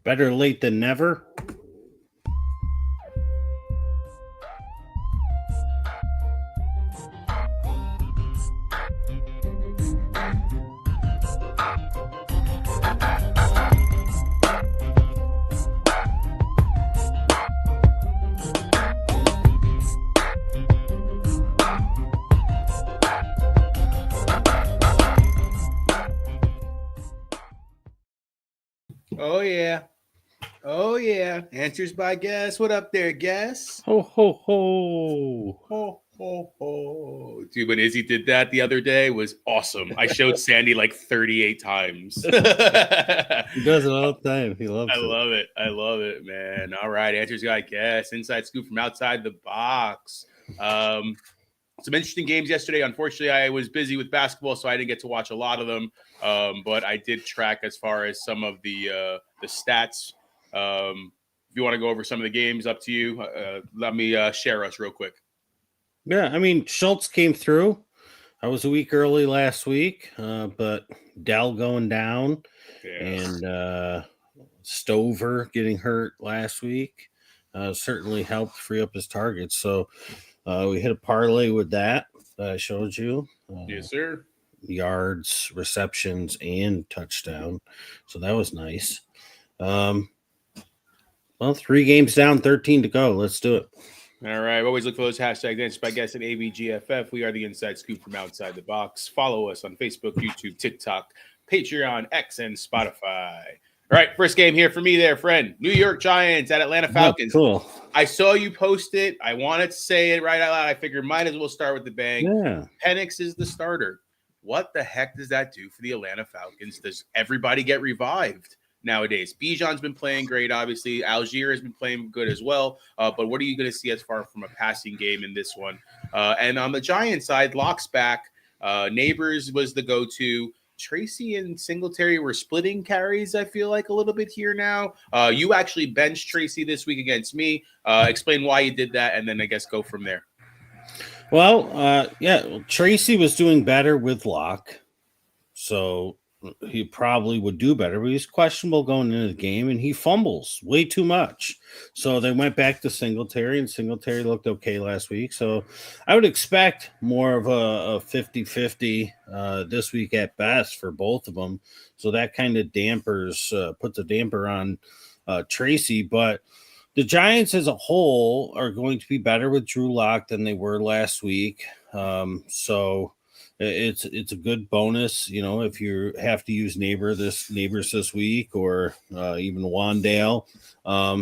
Better late than never. Oh yeah. Oh yeah. Answers by guess. What up there, guess? Ho ho ho. Ho ho ho. Dude, when Izzy did that the other day was awesome. I showed Sandy like 38 times. I He does it all the time. He loves it. love it. I love it, man. All right. Answers by guess. Inside scoop from outside the box. Some interesting games yesterday. Unfortunately, I was busy with basketball, so I didn't get to watch a lot of them. But I did track as far as some of the stats. If you want to go over some of the games, up to you. Let me share us real quick. Yeah, I mean Schultz came through. I was a week early last week, but Dell going down Yeah. and Stover getting hurt last week certainly helped free up his targets. So we hit a parlay with that I showed you. Yes, sir. Yards, receptions, and touchdown. So that was nice. Um, well, 3 games down, 13 to go. Let's do it. All right. Always look for those hashtags. Answers by guess at AVGFF. We are the Inside Scoop from outside the box. Follow us on Facebook, YouTube, TikTok, Patreon, X, and Spotify. All right, first game here for me there, friend. New York Giants at Atlanta Falcons. Oh, cool. I saw you post it. I wanted to say it right out loud. I figured might as well start with the bang. Yeah. Penix is the starter. What the heck does that do for the Atlanta Falcons? Does everybody get revived nowadays? Bijan's been playing great, obviously. Algier has been playing good as well. But what are you going to see as far from a passing game in this one? And on the Giants side, Locke's back. Neighbors was the go-to. Tracy and Singletary were splitting carries, I feel like, a little bit here now. You actually benched Tracy this week against me. Explain why you did that, and then I guess go from there. Well, Tracy was doing better with Locke. So he probably would do better, but he's questionable going into the game and he fumbles way too much. So they went back to Singletary, and Singletary looked okay last week. So I would expect more of a 50-50 this week at best for both of them. So that kind of puts a damper on Tracy. But the Giants as a whole are going to be better with Drew Lock than they were last week. So it's a good bonus, if you have to use neighbors this week, or even Wandale.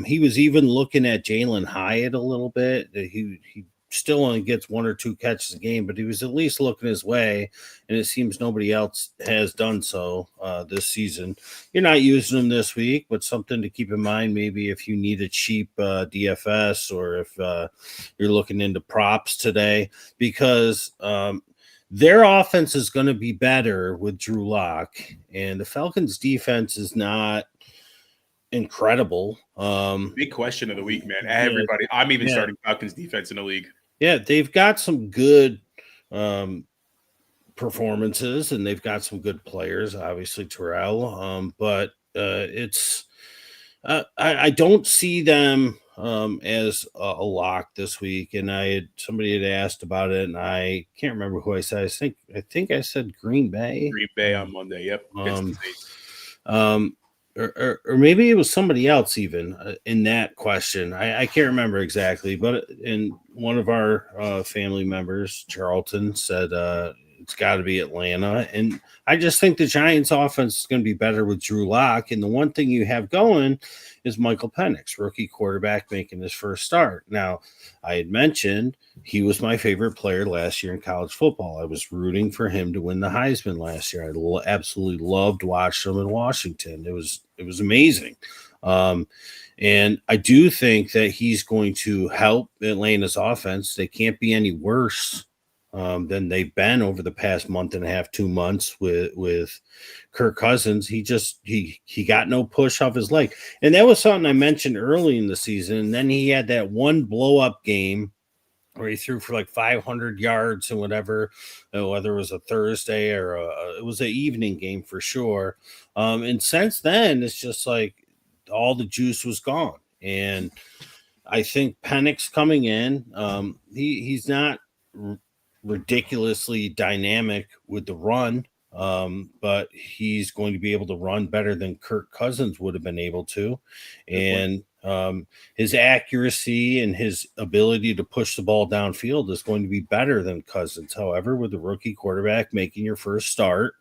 He was even looking at Jalen Hyatt a little bit. He still only gets 1 or 2 catches a game, but he was at least looking his way, and it seems nobody else has done so this season. You're not using him this week, but something to keep in mind, maybe if you need a cheap DFS, or if you're looking into props today, because their offense is going to be better with Drew Lock, and the Falcons' defense is not incredible. Big question of the week, man. Everybody. I'm even starting Falcons defense in the league. Yeah, they've got some good performances, and they've got some good players, obviously Terrell. But I don't see them as a lock this week. And somebody had asked about it, and I can't remember who I said. I think I said Green Bay. Green Bay on Monday. Yep. Or maybe it was somebody else even in that question. I can't remember exactly, but in one of our family members, Charlton, said it's got to be Atlanta. And I just think the Giants offense is going to be better with Drew Lock. And the one thing you have going is Michael Penix, rookie quarterback, making his first start. Now, I had mentioned he was my favorite player last year in college football. I was rooting for him to win the Heisman last year. I absolutely loved watching him in Washington. It was amazing. And I do think that he's going to help Atlanta's offense. They can't be any worse than they've been over the past month and a half, 2 months with Kirk Cousins. He got no push off his leg. And that was something I mentioned early in the season. And then he had that one blow up game where he threw for like 500 yards and whatever, whether it was a Thursday or it was an evening game for sure. And since then, it's just like all the juice was gone. And I think Penix coming in, he's not ridiculously dynamic with the run, but he's going to be able to run better than Kirk Cousins would have been able to. And his accuracy and his ability to push the ball downfield is going to be better than Cousins. However, with the rookie quarterback making your first start,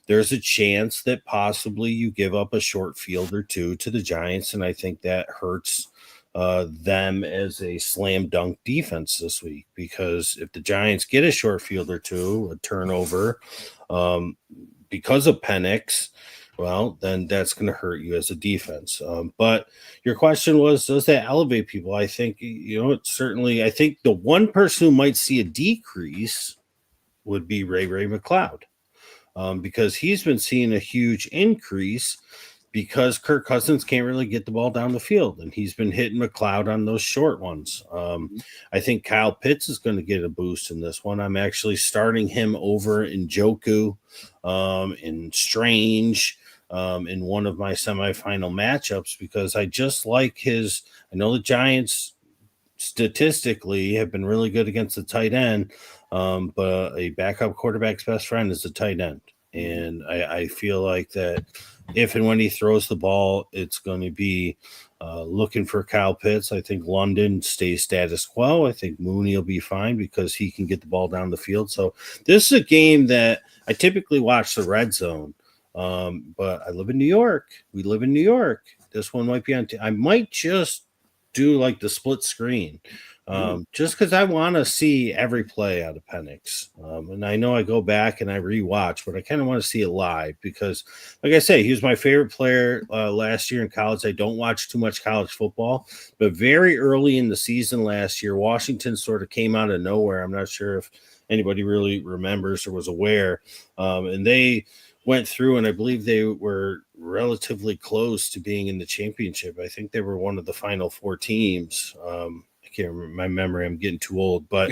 there's a chance that possibly you give up a short field or two to the Giants, and I think that hurts them as a slam dunk defense this week, because if the Giants get a short field or two, a turnover, because of Penix, well, then that's going to hurt you as a defense. But your question was, does that elevate people? I think, it's certainly, I think the one person who might see a decrease would be Ray McLeod, because he's been seeing a huge increase because Kirk Cousins can't really get the ball down the field, and he's been hitting McLeod on those short ones. I think Kyle Pitts is going to get a boost in this one. I'm actually starting him over in Njoku, in Strange, in one of my semifinal matchups, because I just like his. I know the Giants statistically have been really good against the tight end, but a backup quarterback's best friend is the tight end. And I feel like that if and when he throws the ball, it's going to be looking for Kyle Pitts. I think London stays status quo. I think Mooney will be fine because he can get the ball down the field. So this is a game that I typically watch the red zone, but I live in New York. We live in New York. This one might be on. I might just do like the split screen. Just because I want to see every play out of Penix. And I know I go back and I rewatch, but I kind of want to see it live because, like I say, he was my favorite player last year in college. I don't watch too much college football, but very early in the season last year, Washington sort of came out of nowhere. I'm not sure if anybody really remembers or was aware. And they went through, and I believe they were relatively close to being in the championship. I think they were one of the final four teams. I can't remember my memory. I'm getting too old, but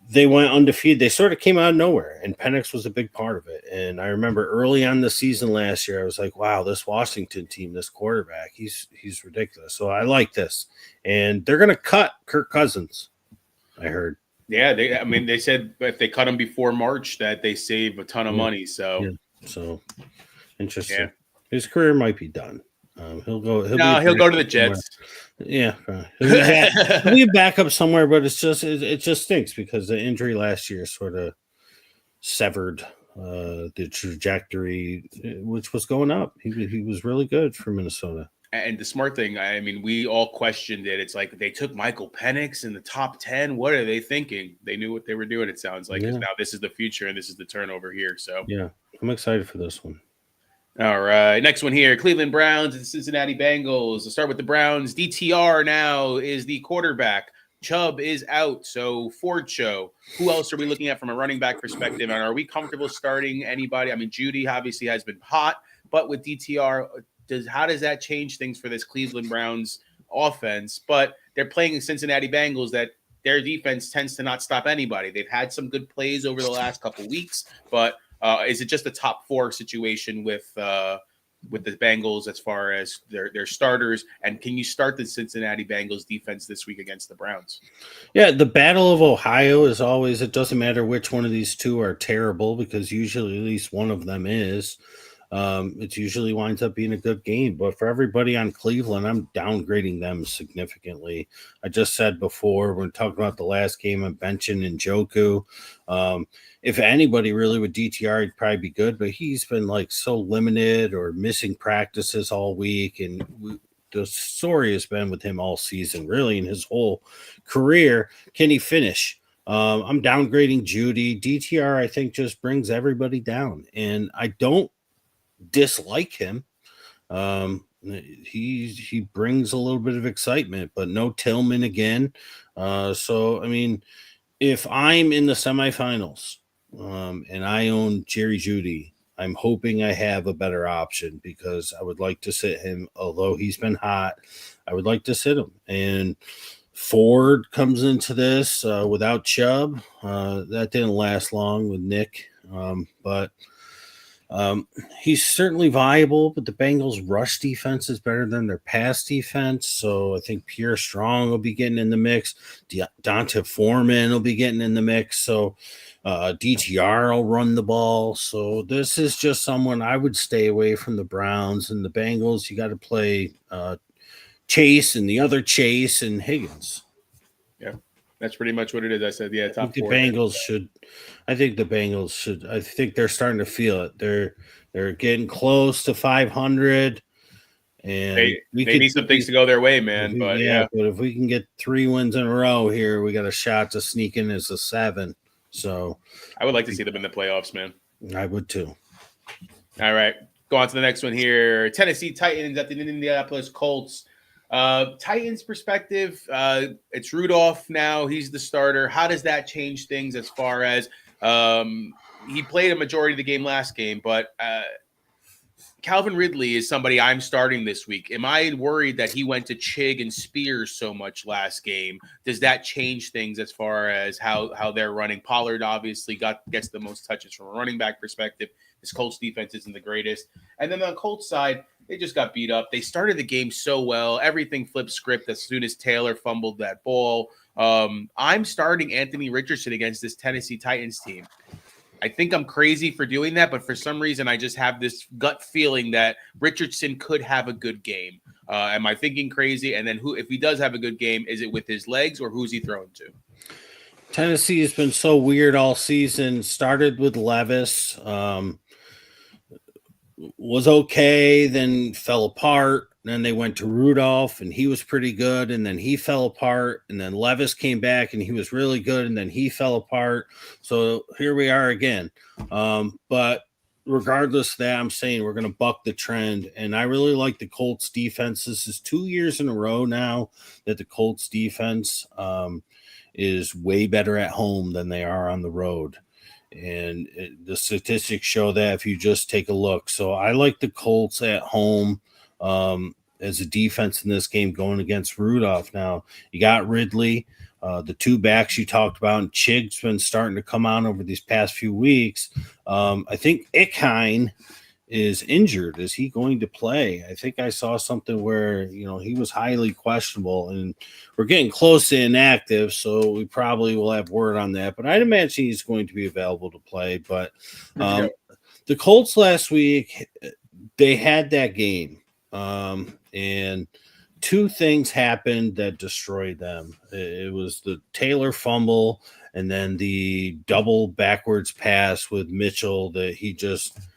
they went undefeated. They sort of came out of nowhere, and Penix was a big part of it. And I remember early on the season last year, I was like, wow, this Washington team, this quarterback, he's ridiculous. So I like this. And they're going to cut Kirk Cousins, I heard. Yeah, they said if they cut him before March that they save a ton of money. So, so interesting. Yeah. His career might be done. He'll go to the Jets. Yeah, he'll be back up somewhere, but it just stinks because the injury last year sort of severed the trajectory, which was going up. He was really good for Minnesota. And the smart thing, I mean, we all questioned it. It's like they took Michael Penix in the top 10. What are they thinking? They knew what they were doing, it sounds like. Now this is the future and this is the turnover here. So yeah, I'm excited for this one. All right, next one here, Cleveland Browns and Cincinnati Bengals. Let's start with the Browns. DTR now is the quarterback. Chubb is out, so Ford show. Who else are we looking at from a running back perspective? And are we comfortable starting anybody? I mean, Judy obviously has been hot, but with DTR, how does that change things for this Cleveland Browns offense? But they're playing the Cincinnati Bengals that their defense tends to not stop anybody. They've had some good plays over the last couple weeks, but is it just a top four situation with the Bengals as far as their starters? And can you start the Cincinnati Bengals defense this week against the Browns? Yeah, the Battle of Ohio is always, it doesn't matter which one of these two are terrible because usually at least one of them is. It usually winds up being a good game. But for everybody on Cleveland, I'm downgrading them significantly. I just said before, when talking about the last game, I'm benching Njoku. If anybody really with DTR, he'd probably be good, but he's been like so limited or missing practices all week. And the story has been with him all season, really, in his whole career. Can he finish? I'm downgrading Judy. DTR, I think, just brings everybody down. And I don't dislike him. He brings a little bit of excitement, but no Tillman again. So, I mean, if I'm in the semifinals and I own Jerry Judy, I'm hoping I have a better option because I would like to sit him. Although he's been hot, I would like to sit him. And Ford comes into this without Chubb. That didn't last long with Nick, but He's certainly viable, but the Bengals' rush defense is better than their pass defense. So I think Pierre Strong will be getting in the mix. Donta Foreman will be getting in the mix. So DTR will run the ball. So this is just someone I would stay away from the Browns and the Bengals. You got to play Chase and the other Chase and Higgins. Yeah, that's pretty much what it is. I said, yeah, top the four. Bengals should. I think the Bengals should. I think they're starting to feel it. They're getting close to 500, and they need some things to go their way, man. But if we can get 3 wins in a row here, we got a shot to sneak in as a 7. So I would like to see them in the playoffs, man. I would too. All right, go on to the next one here. Tennessee Titans at the Indianapolis Colts. Titans perspective, it's Rudolph now. He's the starter. How does that change things as far as he played a majority of the game last game, but Calvin Ridley is somebody I'm starting this week. Am I worried that he went to Chig and Spears so much last game? Does that change things as far as how they're running? Pollard obviously gets the most touches from a running back perspective. This Colts defense isn't the greatest. And then on the Colts side, they just got beat up. They started the game so well. Everything flipped script as soon as Taylor fumbled that ball. I'm starting Anthony Richardson against this Tennessee Titans team. I think I'm crazy for doing that, but for some reason, I just have this gut feeling that Richardson could have a good game. Am I thinking crazy? And then if he does have a good game, is it with his legs or who's he throwing to? Tennessee has been so weird all season. Started with Levis. Was okay, then fell apart. Then they went to Rudolph, and he was pretty good, and then he fell apart. And then Levis came back, and he was really good, and then he fell apart. So here we are again. But regardless of that, I'm saying we're going to buck the trend, and I really like the Colts defense. This is 2 years in a row now that the Colts defense is way better at home than they are on the road. And the statistics show that if you just take a look. So I like the Colts at home as a defense in this game going against Rudolph. Now, you got Ridley, the 2 backs you talked about, and Chig's been starting to come on over these past few weeks. I think Ickheim is injured. Is he going to play? I think I saw something where, he was highly questionable, and we're getting close to inactive, so we probably will have word on that. But I'd imagine he's going to be available to play. But the Colts last week, they had that game, and 2 things happened that destroyed them. It was the Taylor fumble and then the double backwards pass with Mitchell that he just –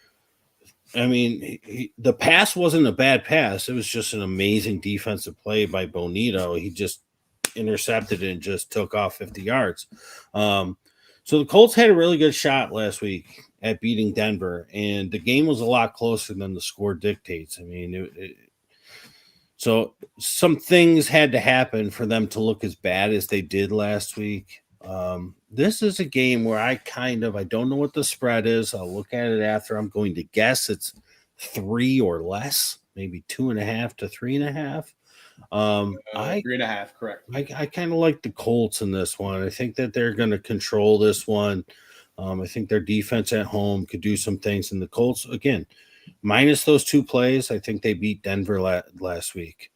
the pass wasn't a bad pass. It was just an amazing defensive play by Bonito. He just intercepted it and just took off 50 yards. So the Colts had a really good shot last week at beating Denver, and the game was a lot closer than the score dictates. So some things had to happen for them to look as bad as they did last week. This is a game where I don't know what the spread is. I'll look at it after. I'm going to guess it's 3 or less, maybe 2.5 to 3.5. 3.5, correct. I kind of like the Colts in this one. I think that they're going to control this one. I think their defense at home could do some things. And the Colts, again, minus those 2 plays, I think they beat Denver last week.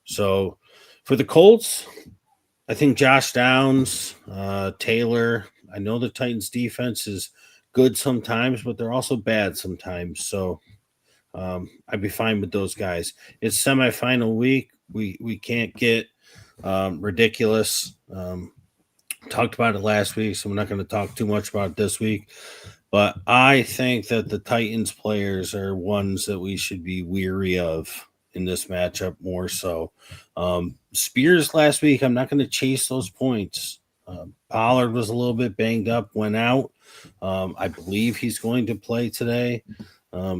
So for the Colts, I think Josh Downs, Taylor, I know the Titans defense is good sometimes, but they're also bad sometimes. So I'd be fine with those guys. It's semifinal week. We can't get ridiculous. Talked about it last week, so I'm not going to talk too much about it this week. But I think that the Titans players are ones that we should be weary of in this matchup more so. Spears last week, I'm not going to chase those points. Pollard was a little bit banged up, went out. I believe he's going to play today.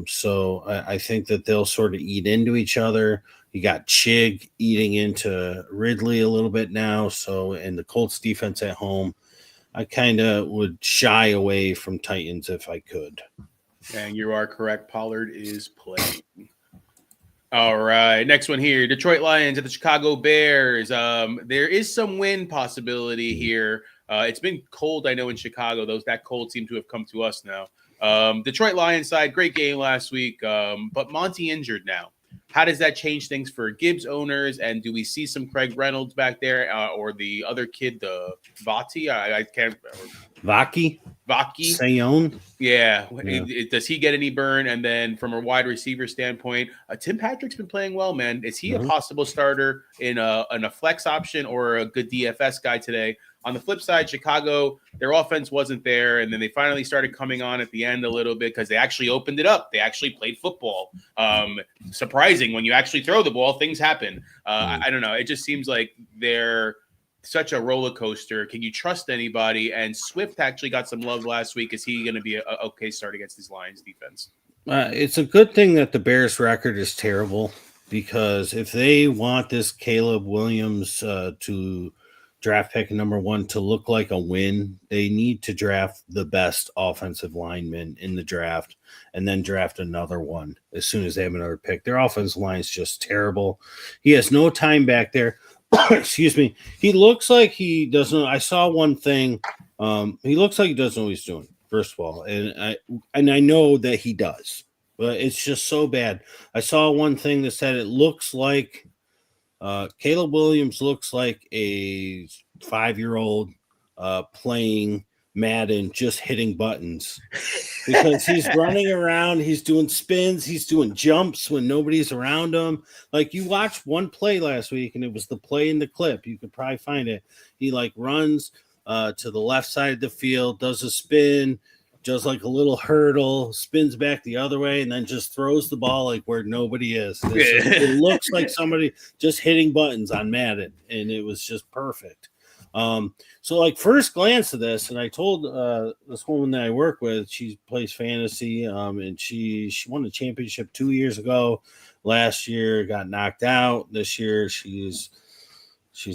So I think that they'll sort of eat into each other. You got Chig eating into Ridley a little bit now. So, and the Colts defense at home, I kind of would shy away from Titans if I could. And you are correct. Pollard is playing. All right, next one here. Detroit Lions at the Chicago Bears. There is some win possibility here. It's been cold, I know, in Chicago. That cold seemed to have come to us now. Detroit Lions side, great game last week, but Monty injured now. How does that change things for Gibbs owners? And do we see some Craig Reynolds back there, or the other kid, the Vati? I can't. Vaki. Sayon. Yeah. Does he get any burn? And then from a wide receiver standpoint, Tim Patrick's been playing well, man. Is he a possible starter in a flex option or a good DFS guy today? On the flip side, Chicago, their offense wasn't there, and then they finally started coming on at the end a little bit because they actually opened it up. They actually played football. Surprising, when you actually throw the ball, things happen. I don't know. It just seems like they're such a roller coaster. Can you trust anybody? And Swift actually got some love last week. Is he going to be a okay start against these Lions defense? It's a good thing that the Bears record is terrible, because if they want this Caleb Williams to draft pick number 1 to look like a win, they need to draft the best offensive lineman in the draft and then draft another one as soon as they have another pick. Their offensive line is just terrible. He has no time back there. Excuse me. He looks like he doesn't. I saw one thing. He looks like he doesn't know what he's doing, first of all. And I know that he does, but it's just so bad. I saw one thing that said it looks like Caleb Williams looks like a 5-year-old playing Madden, just hitting buttons, because he's running around, he's doing spins, he's doing jumps when nobody's around him. Like, you watched one play last week, and it was the play in the clip. You could probably find it. He runs to the left side of the field, does a spin, does like a little hurdle, spins back the other way, and then just throws the ball like where nobody is. It looks like somebody just hitting buttons on Madden, and it was just perfect. So first glance of this, and I told this woman that I work with, she plays fantasy, and she won a championship 2 years ago. Last year got knocked out. This year she's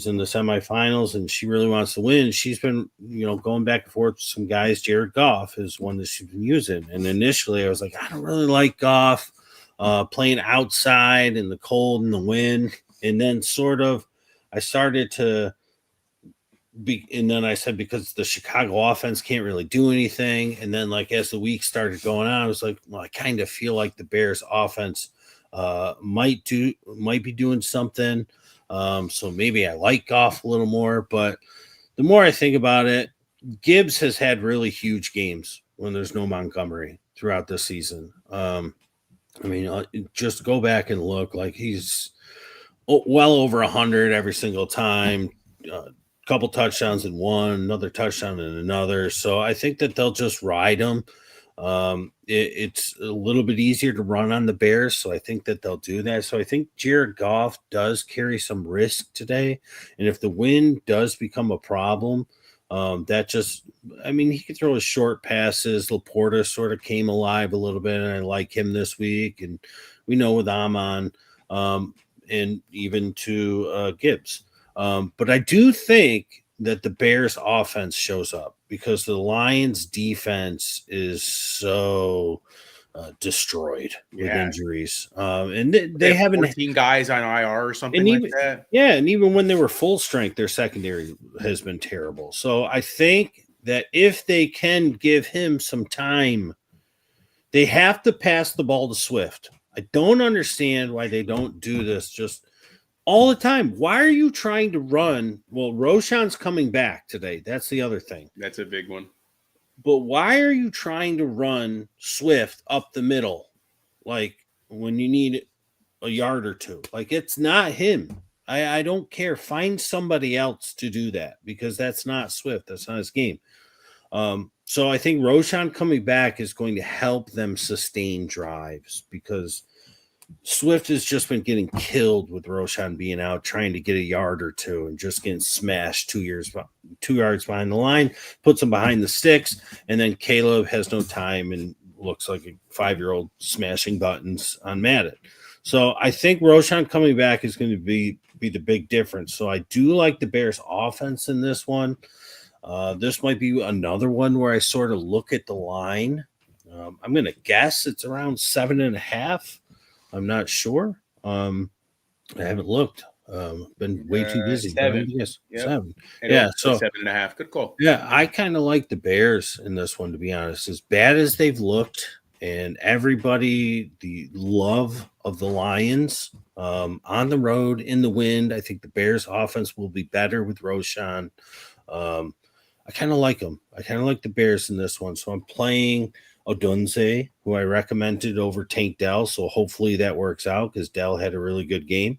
in the semifinals, and she really wants to win. She's been, going back and forth with some guys. Jared Goff is one that she's been using. And initially I was like, I don't really like Goff playing outside in the cold and the wind. And then I started to and then I said, because the Chicago offense can't really do anything. And then as the week started going on, I was like, well, I kind of feel like the Bears offense might be doing something. So maybe I like Goff a little more, but the more I think about it, Gibbs has had really huge games when there's no Montgomery throughout the season. Just go back and look, he's well over 100 every single time, couple touchdowns in one, another touchdown in another. So I think that they'll just ride him. It's a little bit easier to run on the Bears, so I think that they'll do that. So I think Jared Goff does carry some risk today, and if the wind does become a problem, he could throw his short passes. Laporta sort of came alive a little bit, and I like him this week, and we know with Amon, and even to Gibbs. But I do think that the Bears offense shows up, because the Lions defense is so destroyed with injuries. And they haven't 14 guys on IR or something like that. Yeah. And even when they were full strength, their secondary has been terrible. So I think that if they can give him some time, they have to pass the ball to Swift. I don't understand why they don't do this just all the time. Why are you trying to run? Well, Roschon's coming back today. That's the other thing. That's a big one. But why are you trying to run Swift up the middle when you need a yard or two? It's not him. I don't care. Find somebody else to do that, because that's not Swift. That's not his game. So I think Roschon coming back is going to help them sustain drives, because Swift has just been getting killed with Roschon being out, trying to get a yard or two and just getting smashed 2 yards behind the line, puts him behind the sticks, and then Caleb has no time and looks like a 5-year-old smashing buttons on Madden. So I think Roschon coming back is going to be the big difference. So I do like the Bears offense in this one. This might be another one where I sort of look at the line. I'm going to guess it's around 7.5. I'm not sure. I haven't looked. Been way too busy. Seven. Yes, Yep. 7. And Yeah, so so 7.5. Good call. yeah, I kind of like the Bears in this one, to be honest. As bad as they've looked, and everybody, the love of the Lions on the road in the wind, I think the Bears' offense will be better with Roshan. Um, I kind of like them. I kind of like the Bears in this one. So I'm playing Odunze, who I recommended over Tank Dell. So hopefully that works out because Dell had a really good game.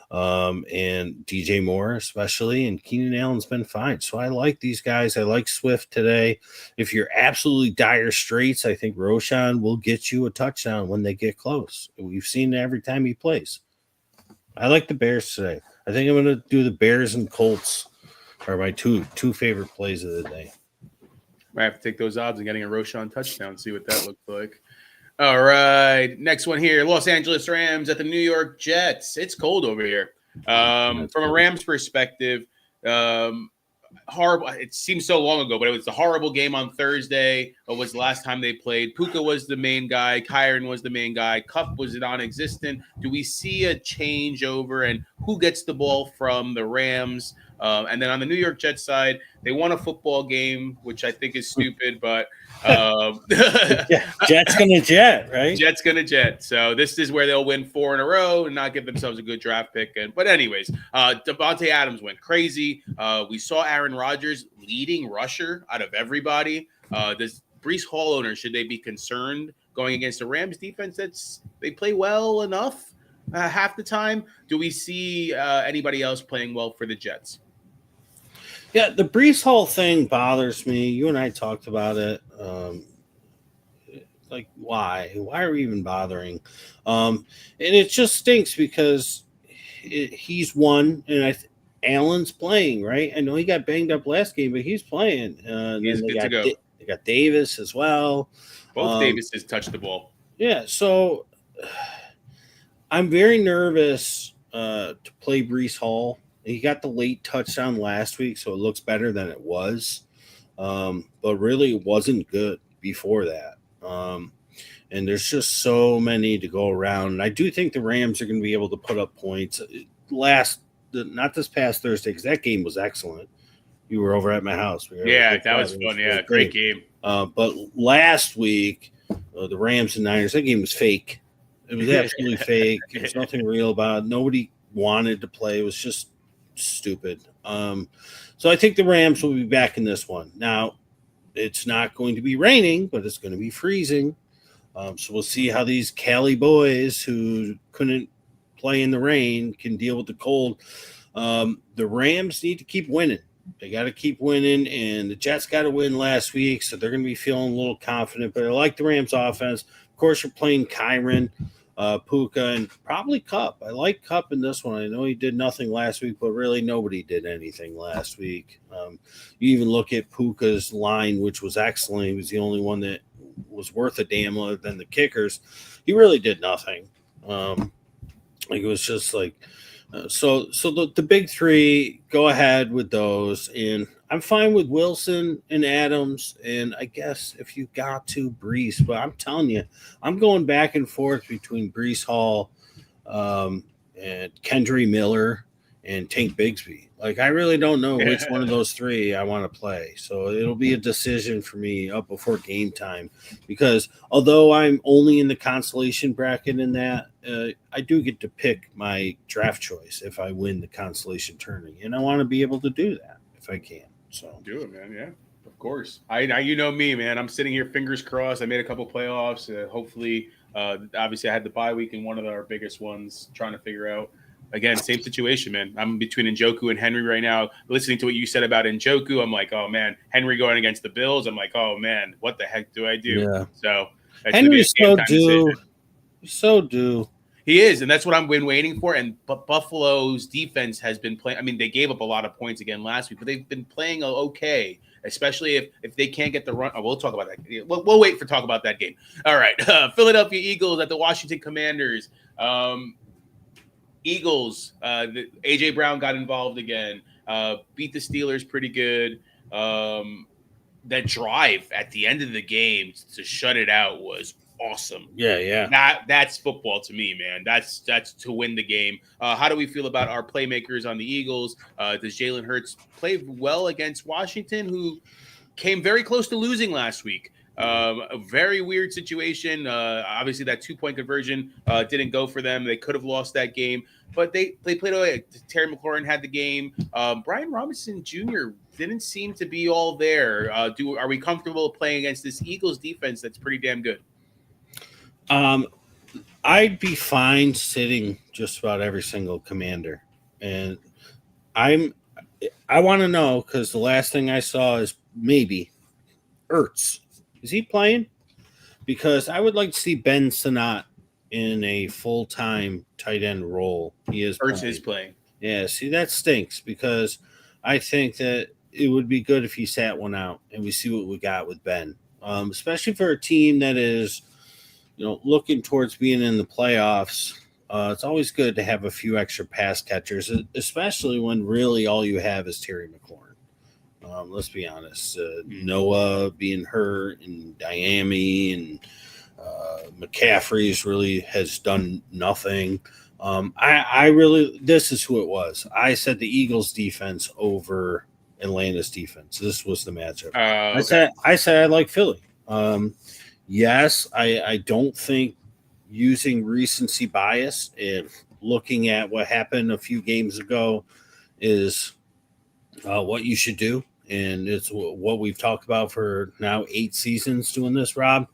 And DJ Moore, especially, and Keenan Allen's been fine. So I like these guys. I like Swift today. If you're absolutely dire straits, I think Roshan will get you a touchdown when they get close. We've seen it every time he plays. I like the Bears today. I think I'm going to do the Bears and Colts are my two favorite plays of the day. Might have to take those odds and getting a Roshan touchdown, see what that looks like. All right. Next one here. Los Angeles Rams at the New York Jets. It's cold over here. From a Rams perspective, horrible. It seems so long ago, but it was a horrible game on Thursday. It was the last time they played. Puka was the main guy. Kyron was the main guy. Kupp was non-existent. Do we see a changeover and who gets the ball from the Rams? And then on the New York Jets side, they won a football game, which I think is stupid, but Jet's gonna jet, right? Jet's gonna jet. So this is where they'll win 4 in a row and not give themselves a good draft pick. But anyways, Devontae Adams went crazy. We saw Aaron Rodgers leading rusher out of everybody. Does Breece Hall owners, should they be concerned going against the Rams defense? They play well enough half the time. Do we see anybody else playing well for the Jets? Yeah, the Breece Hall thing bothers me. You and I talked about it. Like, why? Why are we even bothering? And it just stinks because he's won, and Allen's playing, right? I know he got banged up last game, but he's playing. He's good to go. They got Davis as well. Both Davises touched the ball. Yeah, so I'm very nervous to play Breece Hall. He got the late touchdown last week, so it looks better than it was. But really, it wasn't good before that. And there's just so many to go around. And I do think the Rams are going to be able to put up points. Not this past Thursday, because that game was excellent. You were over at my house. That was fun. Yeah, great game. But last week, the Rams and Niners, that game was fake. It was absolutely fake. There's nothing real about it. Nobody wanted to play. It was just stupid. So I think the Rams will be back in this one. Now, it's not going to be raining, but it's going to be freezing. So we'll see how these Cali boys who couldn't play in the rain can deal with the cold. The Rams need to keep winning. They got to keep winning, and the Jets got to win last week, so they're going to be feeling a little confident. But I like the Rams offense. Of course, you're playing Kyron, Puka, and probably Kupp. I like Kupp in this one. I know he did nothing last week, but really nobody did anything last week. You even look at Puka's line, which was excellent. He was the only one that was worth a damn other than the kickers. He really did nothing. It was just like so the big three, go ahead with those, and I'm fine with Wilson and Adams, and I guess if you got to Breece, but I'm telling you, I'm going back and forth between Breece Hall, and Kendry Miller and Tank Bigsby. Like, I really don't know which one of those three I want to play. So it'll be a decision for me up before game time, because although I'm only in the consolation bracket in that, I do get to pick my draft choice if I win the consolation tourney, and I want to be able to do that if I can. So do it, man. Yeah, of course. You know me, man. I'm sitting here, fingers crossed. I made a couple playoffs. Hopefully, obviously, I had the bye week in one of our biggest ones. Trying to figure out. Again, same situation, man. I'm between Njoku and Henry right now. Listening to what you said about Njoku, I'm like, oh man. Henry going against the Bills, I'm like, oh man, what the heck do I do? Yeah. So Henry's so due. He is, and that's what I've been waiting for. And Buffalo's defense has been playing. I mean, they gave up a lot of points again last week, but they've been playing okay, especially if they can't get the run. Oh, we'll talk about that. We'll wait for talk about that game. All right, Philadelphia Eagles at the Washington Commanders. Eagles, AJ Brown got involved again, beat the Steelers pretty good. That drive at the end of the game to shut it out was awesome. Yeah. That's football to me, man. That's to win the game. How do we feel about our playmakers on the Eagles? Does Jalen Hurts play well against Washington, who came very close to losing last week? A very weird situation. Obviously, that 2-point conversion didn't go for them. They could have lost that game, but they played away. Terry McLaurin had the game. Brian Robinson Jr. didn't seem to be all there. Are we comfortable playing against this Eagles defense that's pretty damn good? I'd be fine sitting just about every single commander, and I want to know, because the last thing I saw is maybe Ertz. Is he playing? Because I would like to see Ben Sinnott in a full-time tight end role. He is Ertz is playing. Yeah, see, that stinks, because I think that it would be good if he sat one out and we see what we got with Ben, especially for a team that is, looking towards being in the playoffs. It's always good to have a few extra pass catchers, especially when really all you have is Terry McLaurin. Let's be honest. Noah being hurt, and Diami and McCaffrey's really has done nothing. This is who it was. I said the Eagles defense over Atlanta's defense. This was the matchup. Okay. I said I like Philly. Yes, I don't think using recency bias, if looking at what happened a few games ago, is what you should do. And it's what we've talked about for now 8 seasons doing this, Rob.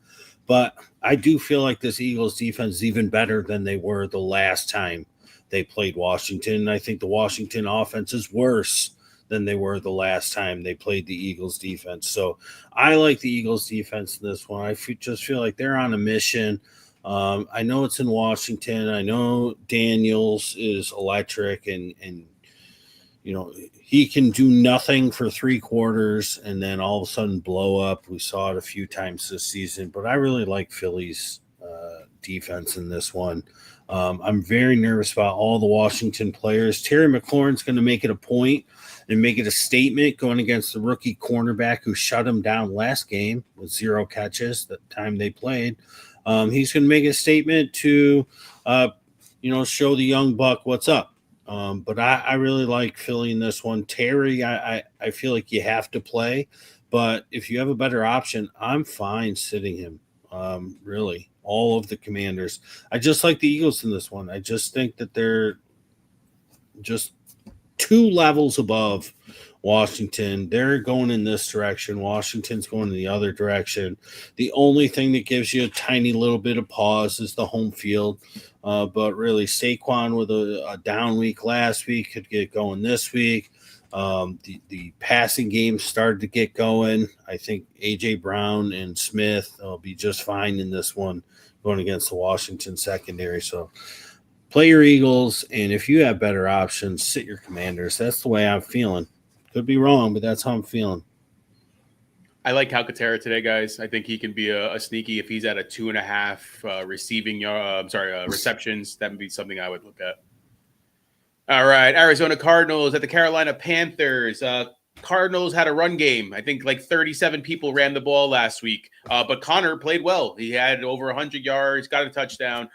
But I do feel like this Eagles defense is even better than they were the last time they played Washington. I think the Washington offense is worse than they were the last time they played the Eagles defense. So I like the Eagles defense in this one. I just feel like they're on a mission. I know it's in Washington. I know Daniels is electric, and he can do nothing for 3 quarters and then all of a sudden blow up. We saw it a few times this season, but I really like Philly's defense in this one. I'm very nervous about all the Washington players. Terry McLaurin's going to make it a point and make it a statement going against the rookie cornerback who shut him down last game with 0 catches the time they played. He's going to make a statement to, show the young buck what's up. But I really like Philly in this one. Terry, I feel like you have to play, but if you have a better option, I'm fine sitting him. Really, all of the commanders. I just like the Eagles in this one. I just think that they're just 2 levels above Washington. They're going in this direction. Washington's going in the other direction. The only thing that gives you a tiny little bit of pause is the home field. But really, Saquon with a down week last week could get going this week. The passing game started to get going. I think A.J. Brown and Smith will be just fine in this one going against the Washington secondary. So play your Eagles, and if you have better options, sit your Commanders. That's the way I'm feeling. Could be wrong, but that's how I'm feeling. I like Calcaterra today, guys. I think he can be a sneaky if he's at a 2.5 receptions. That would be something I would look at. All right, Arizona Cardinals at the Carolina Panthers. Cardinals had a run game. I think like 37 people ran the ball last week, but Connor played well. He had over 100 yards, got a touchdown.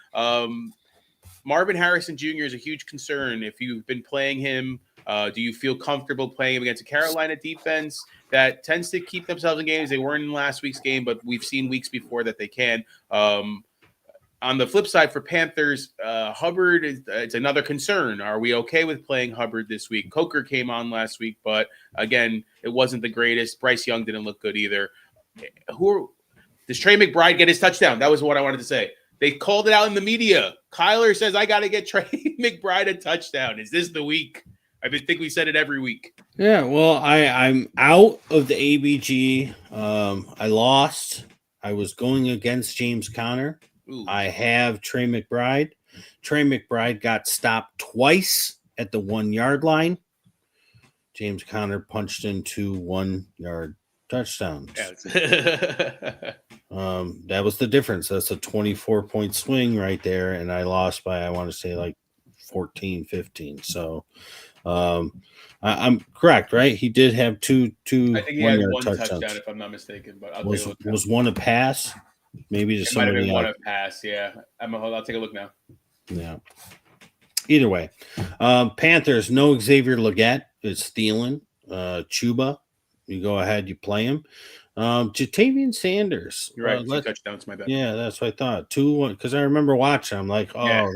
Marvin Harrison Jr. is a huge concern. If you've been playing him, do you feel comfortable playing him against a Carolina defense that tends to keep themselves in games? They weren't in last week's game, but we've seen weeks before that they can. On the flip side for Panthers, Hubbard, it's another concern. Are we okay with playing Hubbard this week? Coker came on last week, but again, it wasn't the greatest. Bryce Young didn't look good either. Does Trey McBride get his touchdown? That was what I wanted to say. They called it out in the media. Kyler says, I got to get Trey McBride a touchdown. Is this the week? I think we said it every week. Yeah, well, I'm out of the ABG. I lost. I was going against James Conner. Ooh. I have Trey McBride. Trey McBride got stopped twice at the 1-yard line. James Conner punched in 2 1-yard touchdowns. Yeah. That was the difference. That's a 24-point swing right there, and I lost by, I want to say, like 14, 15. So I'm correct, right? He did have two I think he had one touchdown, if I'm not mistaken. But was one a pass? Maybe to It might have somebody been one else. of pass. Yeah, I'll take a look now. Yeah. Either way, Panthers, no Xavier Legette is stealing. Chuba, you go ahead, you play him. Jatavian Sanders. You're right. 2 touchdowns. My bad. Yeah, that's what I thought. 2-1, because I remember watching. I'm like, Yeah.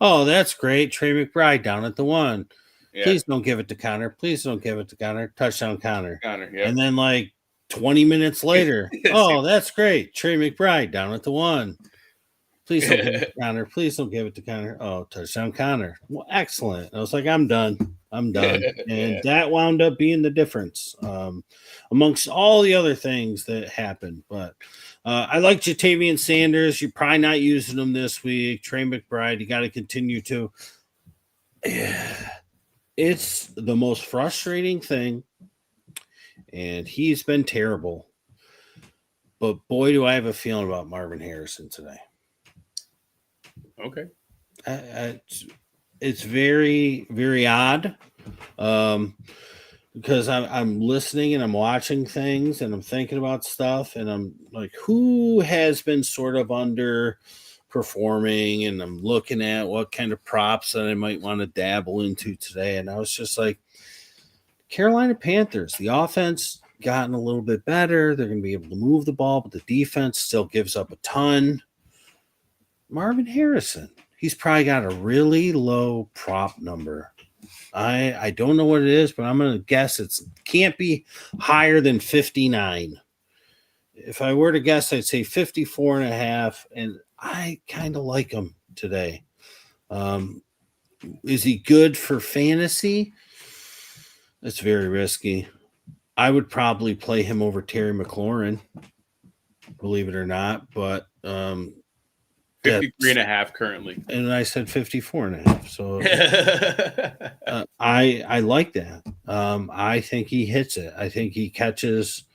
that's great. Trey McBride down at the 1. Yeah. Please don't give it to Connor. Please don't give it to Connor. Touchdown, Connor. Connor. Yeah. And then 20 minutes later, that's great. Trey McBride down at the 1. Please don't give it to Connor. Please don't give it to Connor. Oh, touchdown, Connor. Well, excellent. I was like, I'm done. And that wound up being the difference amongst all the other things that happened. But I like Jatavian Sanders. You're probably not using him this week. Trey McBride, you got to continue to. It's the most frustrating thing. And he's been terrible. But boy, do I have a feeling about Marvin Harrison today. Okay. It's very, very odd because I'm listening and I'm watching things and I'm thinking about stuff and I'm like, who has been sort of underperforming? And I'm looking at what kind of props that I might want to dabble into today. And I was just like, Carolina Panthers, the offense gotten a little bit better. They're going to be able to move the ball, but the defense still gives up a ton. Marvin Harrison, he's probably got a really low prop number. I don't know what it is, but I'm going to guess it can't be higher than 59. If I were to guess, I'd say 54.5, and I kind of like him today. Is he good for fantasy? That's very risky. I would probably play him over Terry McLaurin, believe it or not, but 53.5 currently. And I said 54.5. So I like that. I think he hits it. I think he catches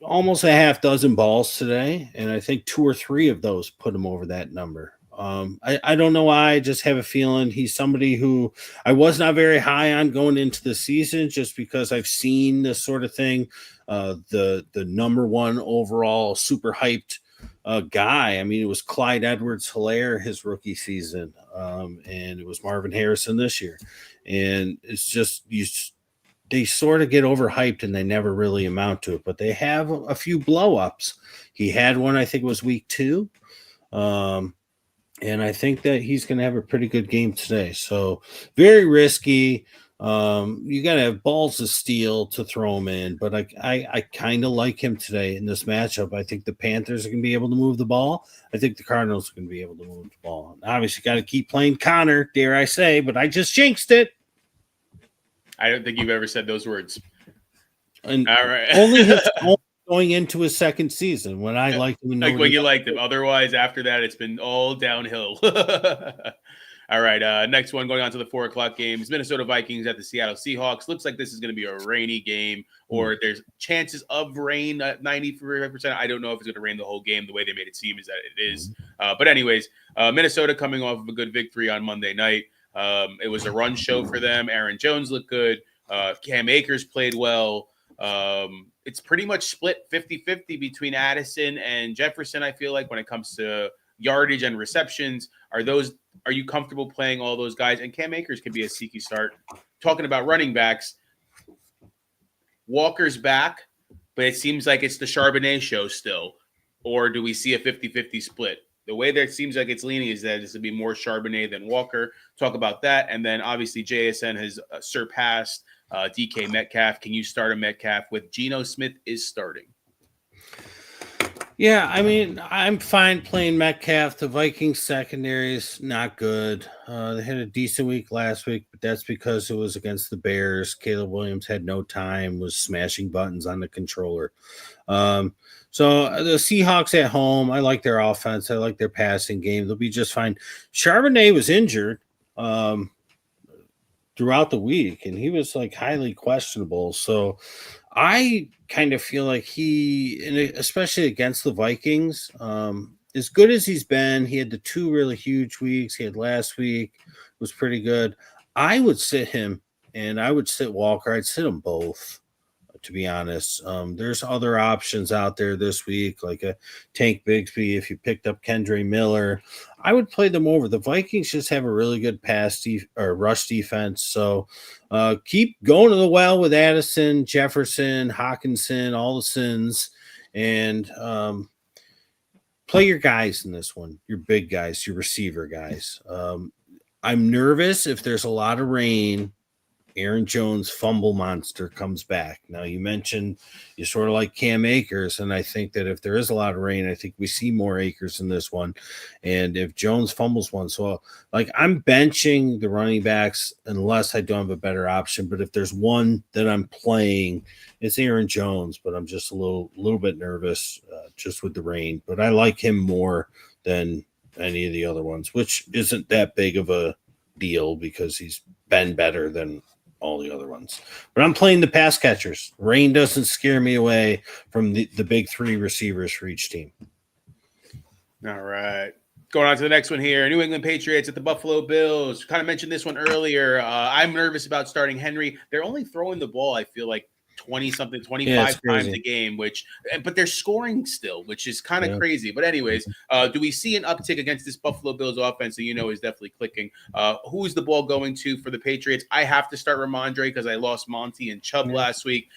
almost a half dozen balls today. And I think 2 or 3 of those put him over that number. I don't know why. I just have a feeling he's somebody who I was not very high on going into the season just because I've seen this sort of thing. The number 1 overall super hyped guy. I mean, it was Clyde Edwards-Helaire his rookie season, and it was Marvin Harrison this year. And it's just they sort of get overhyped and they never really amount to it, but they have a few blow-ups. He had one, I think it was week 2. And I think that he's going to have a pretty good game today. So very risky. You got to have balls of steel to throw him in, but I kind of like him today in this matchup. I think the Panthers are going to be able to move the ball. I think the Cardinals are going to be able to move the ball. And obviously, got to keep playing Connor, dare I say, but I just jinxed it. I don't think you've ever said those words. And all right, only going into his second season when I liked him. Like when you liked him. Otherwise, after that, it's been all downhill. All right, next one going on to the 4:00 games. Minnesota Vikings at the Seattle Seahawks. Looks like this is going to be a rainy game, or there's chances of rain at 95%. I don't know if it's going to rain the whole game. The way they made it seem is that it is. But anyways, Minnesota coming off of a good victory on Monday night. It was a run show for them. Aaron Jones looked good. Cam Akers played well. It's pretty much split 50-50 between Addison and Jefferson, I feel like, when it comes to yardage and receptions. Are you comfortable playing all those guys? And Cam Akers could be a sneaky start. Talking about running backs, Walker's back, but it seems like it's the Charbonnet show still. Or do we see a 50-50 split? The way that it seems like it's leaning is that it's going to be more Charbonnet than Walker. Talk about that. And then obviously JSN has surpassed DK Metcalf. Can you start a Metcalf with Geno Smith is starting? Yeah, I mean, I'm fine playing Metcalf. The Vikings secondary is not good. They had a decent week last week, but that's because it was against the Bears. Caleb Williams had no time, was smashing buttons on the controller. So the Seahawks at home, I like their offense. I like their passing game. They'll be just fine. Charbonnet was injured throughout the week, and he was like highly questionable. So I kind of feel like especially against the Vikings, as good as he's been, he had the 2 really huge weeks. He had last week, was pretty good. I would sit him, and I would sit Walker. I'd sit them both. to be honest. There's other options out there this week, like a Tank Bigsby. If you picked up Kendre Miller, I would play them over. The Vikings just have a really good or rush defense. So keep going to the well with Addison, Jefferson, Hawkinson, all the sins, and play your guys in this one, your big guys, your receiver guys. I'm nervous if there's a lot of rain. Aaron Jones, fumble monster, comes back. Now, you mentioned you sort of like Cam Akers, and I think that if there is a lot of rain, I think we see more Akers in this one. And if Jones fumbles one, so like I'm benching the running backs unless I don't have a better option. But if there's one that I'm playing, it's Aaron Jones. But I'm just a little bit nervous just with the rain. But I like him more than any of the other ones, which isn't that big of a deal because he's been better than all the other ones. But I'm playing the pass catchers. Rain doesn't scare me away from the big three receivers for each team. All right. Going on to the next one here. New England Patriots at the Buffalo Bills. Kind of mentioned this one earlier. I'm nervous about starting Henry. They're only throwing the ball, I feel like, 20-something, 25 times a game, but they're scoring still, which is kind of crazy. But anyways, do we see an uptick against this Buffalo Bills offense that is definitely clicking? Who's the ball going to for the Patriots? I have to start Ramondre because I lost Monty and Chubb last week.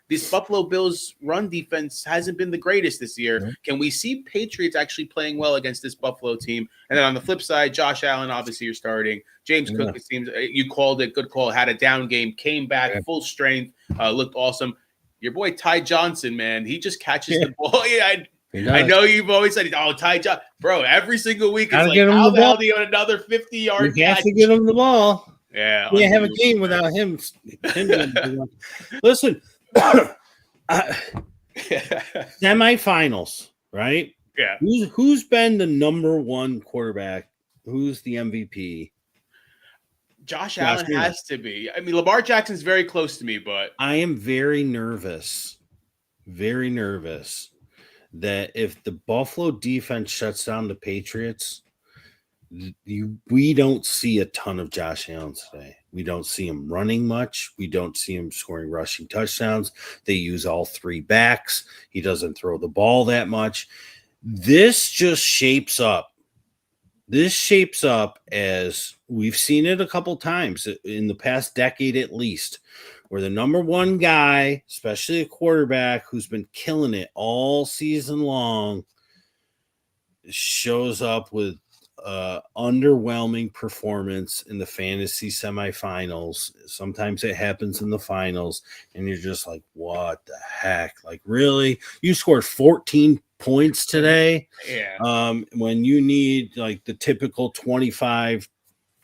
This Buffalo Bills run defense hasn't been the greatest this year. Mm-hmm. Can we see Patriots actually playing well against this Buffalo team? And then on the flip side, Josh Allen, obviously you're starting. James Cook, it seems you called it, good call, had a down game, came back full strength, looked awesome. Your boy Ty Johnson, man, he just catches the ball. I know you've always said, Ty Johnson. Bro, every single week it's like, how the hell do you have another 50-yard catch? You have to get him the ball. Yeah. We have a game without him. Listen, semifinals, right? Yeah. Who's been the number one quarterback? Who's the MVP? Josh Allen has to be. I mean, Lamar Jackson's very close to me, but I am very nervous that if the Buffalo defense shuts down the Patriots, we don't see a ton of Josh Allen today. We don't see him running much. We don't see him scoring rushing touchdowns. They use all three backs. He doesn't throw the ball that much. This just shapes up. This shapes up as we've seen it a couple times in the past decade at least, where the number one guy, especially a quarterback who's been killing it all season long, shows up with underwhelming performance in the fantasy semifinals. Sometimes it happens in the finals, and you're just like, what the heck? Like, really? You scored 14 points today? Yeah. When you need like the typical 25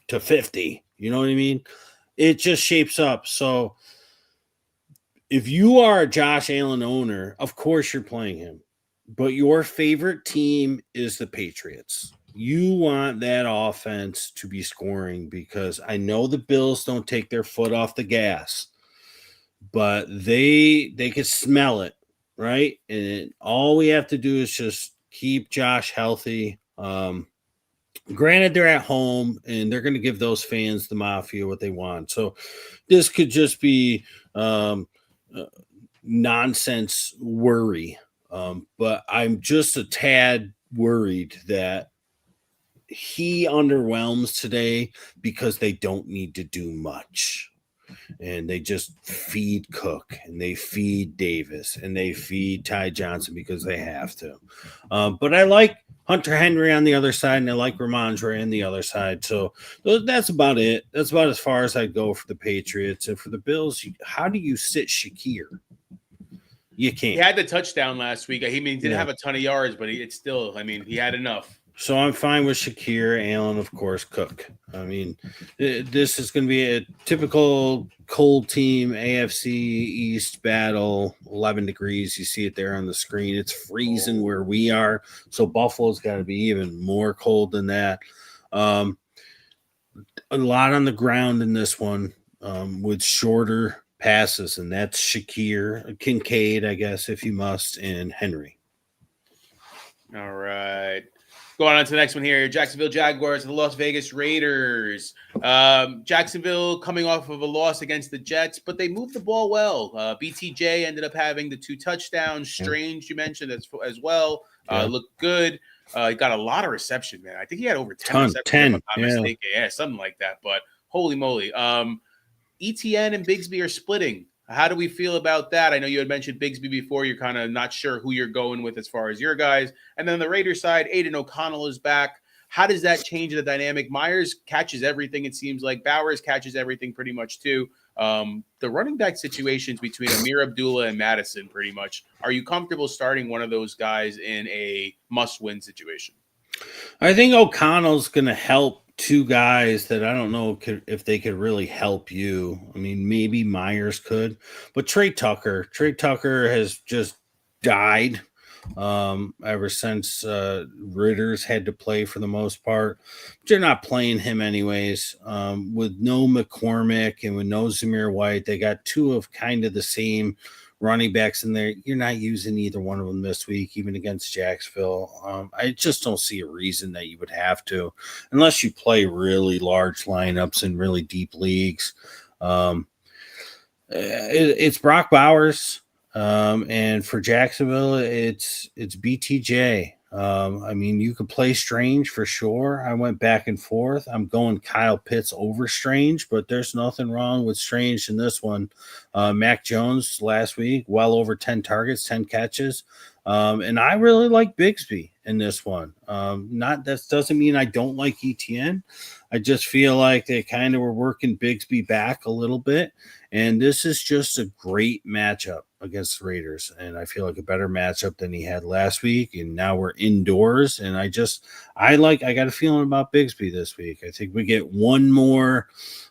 to 50, you know what I mean? It just shapes up. So if you are a Josh Allen owner, of course you're playing him, but your favorite team is the Patriots. You want that offense to be scoring because I know the Bills don't take their foot off the gas, but they can smell it, right? And all we have to do is just keep Josh healthy. Granted, they're at home and they're going to give those fans, the Mafia, what they want. So this could just be nonsense worry. But I'm just a tad worried that he underwhelms today because they don't need to do much. And they just feed Cook and they feed Davis and they feed Ty Johnson because they have to. But I like Hunter Henry on the other side and I like Ramondre on the other side. So that's about it. That's about as far as I go for the Patriots. And for the Bills, how do you sit Shakir? You can't. He had the touchdown last week. He didn't have a ton of yards, but he had enough. So I'm fine with Shakir, Allen, of course, Cook. I mean, this is going to be a typical cold team AFC East battle, 11 degrees. You see it there on the screen. It's freezing where we are. So Buffalo's got to be even more cold than that. A lot on the ground in this one with shorter passes, and that's Shakir, Kincaid, I guess, if you must, and Henry. All right. Going on to the next one here. Jacksonville Jaguars and the Las Vegas Raiders. Jacksonville coming off of a loss against the Jets, but they moved the ball well. BTJ ended up having the 2 touchdowns. Strange, you mentioned as well. Looked good. He got a lot of reception, man. I think he had over 10 receptions, if I'm not mistaken. Yeah, something like that. But holy moly. ETN and Bigsby are splitting. How do we feel about that? I know you had mentioned Bigsby before. You're kind of not sure who you're going with as far as your guys. And then the Raiders side, Aiden O'Connell is back. How does that change the dynamic? Myers catches everything, it seems like. Bowers catches everything pretty much too. The running back situations between Amir Abdullah and Madison pretty much. Are you comfortable starting one of those guys in a must-win situation? I think O'Connell's going to help 2 guys that I don't know if they could really help you. I mean, maybe Myers could, but Trey Tucker has just died ever since Ritter's had to play for the most part. But they're not playing him anyways. With no McCormick and with no Zamir White, they got 2 of kind of the same running backs in there. You're not using either one of them this week, even against Jacksonville. I just don't see a reason that you would have to, unless you play really large lineups in really deep leagues. It's Brock Bowers, and for Jacksonville, it's BTJ. I mean, you could play Strange for sure. I went back and forth. I'm going Kyle Pitts over Strange, but there's nothing wrong with Strange in this one. Mac Jones last week, well over 10 targets, 10 catches. And I really like Bigsby in this one. That doesn't mean I don't like ETN. I just feel like they kind of were working Bigsby back a little bit. And this is just a great matchup against the Raiders. And I feel like a better matchup than he had last week. And now we're indoors. And I got a feeling about Bigsby this week. I think we get one more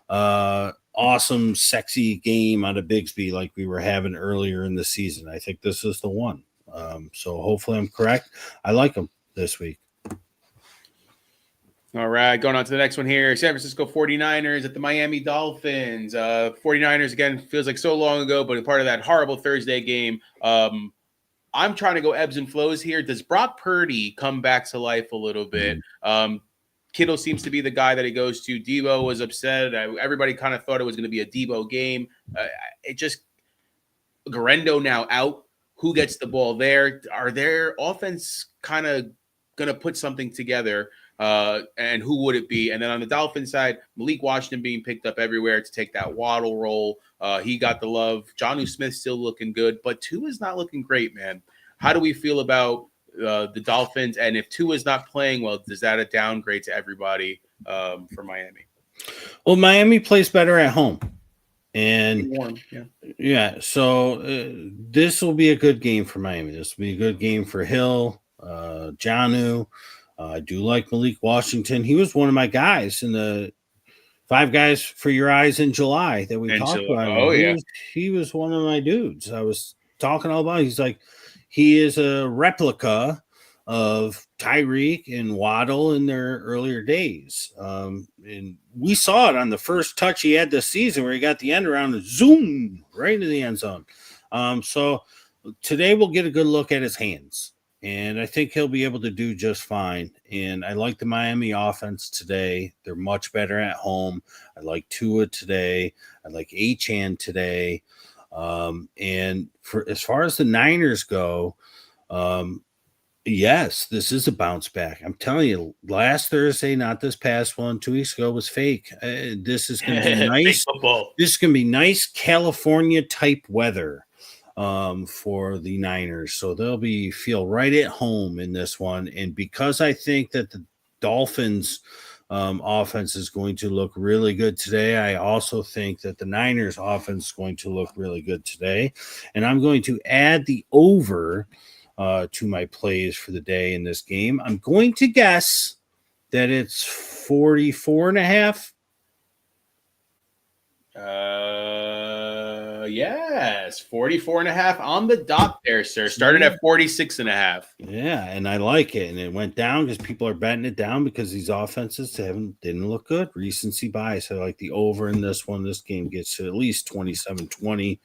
awesome, sexy game out of Bigsby like we were having earlier in the season. I think this is the one. So hopefully I'm correct. I like him this week. All right, going on to the next one here. San Francisco 49ers at the Miami Dolphins. 49ers, again, feels like so long ago, but a part of that horrible Thursday game. I'm trying to go ebbs and flows here. Does Brock Purdy come back to life a little bit? Kittle seems to be the guy that he goes to. Debo was upset. Everybody kind of thought it was going to be a Debo game. Garendo now out. Who gets the ball there? Are their offense kind of going to put something together? And who would it be? And then on the Dolphins side, Malik Washington being picked up everywhere to take that Waddle role. He got the love. Jonnu Smith still looking good, but Tua is not looking great, man. How do we feel about the Dolphins? And if Tua is not playing well, does that a downgrade to everybody for Miami? Well, Miami plays better at home. And warm, so this will be a good game for Miami. This will be a good game for Hill, Jonnu. I do like Malik Washington. He was one of my guys in the 5 guys for your eyes in July that we talked about. Oh, yeah. He was one of my dudes. I was talking all about. He's like, he is a replica of Tyreek and Waddle in their earlier days. And we saw it on the first touch he had this season where he got the end around and zoom right into the end zone. So today we'll get a good look at his hands. And I think he'll be able to do just fine. And I like the Miami offense today. They're much better at home. I like Tua today. I like Achane today. And for as far as the Niners go, yes, this is a bounce back. I'm telling you, last Thursday, not this past one, 2 weeks ago, was fake. This is going to be nice. This is going to be nice California type weather for the Niners. So they'll feel right at home in this one. And because I think that the Dolphins offense is going to look really good today, I also think that the Niners offense is going to look really good today. And I'm going to add the over to my plays for the day in this game. I'm going to guess that it's 44.5. Yes, 44.5 on the dot there, sir. Started at 46.5. Yeah, and I like it. And it went down because people are betting it down because these offenses didn't look good. Recency bias. I like the over in this one. This game gets to at least 27-20.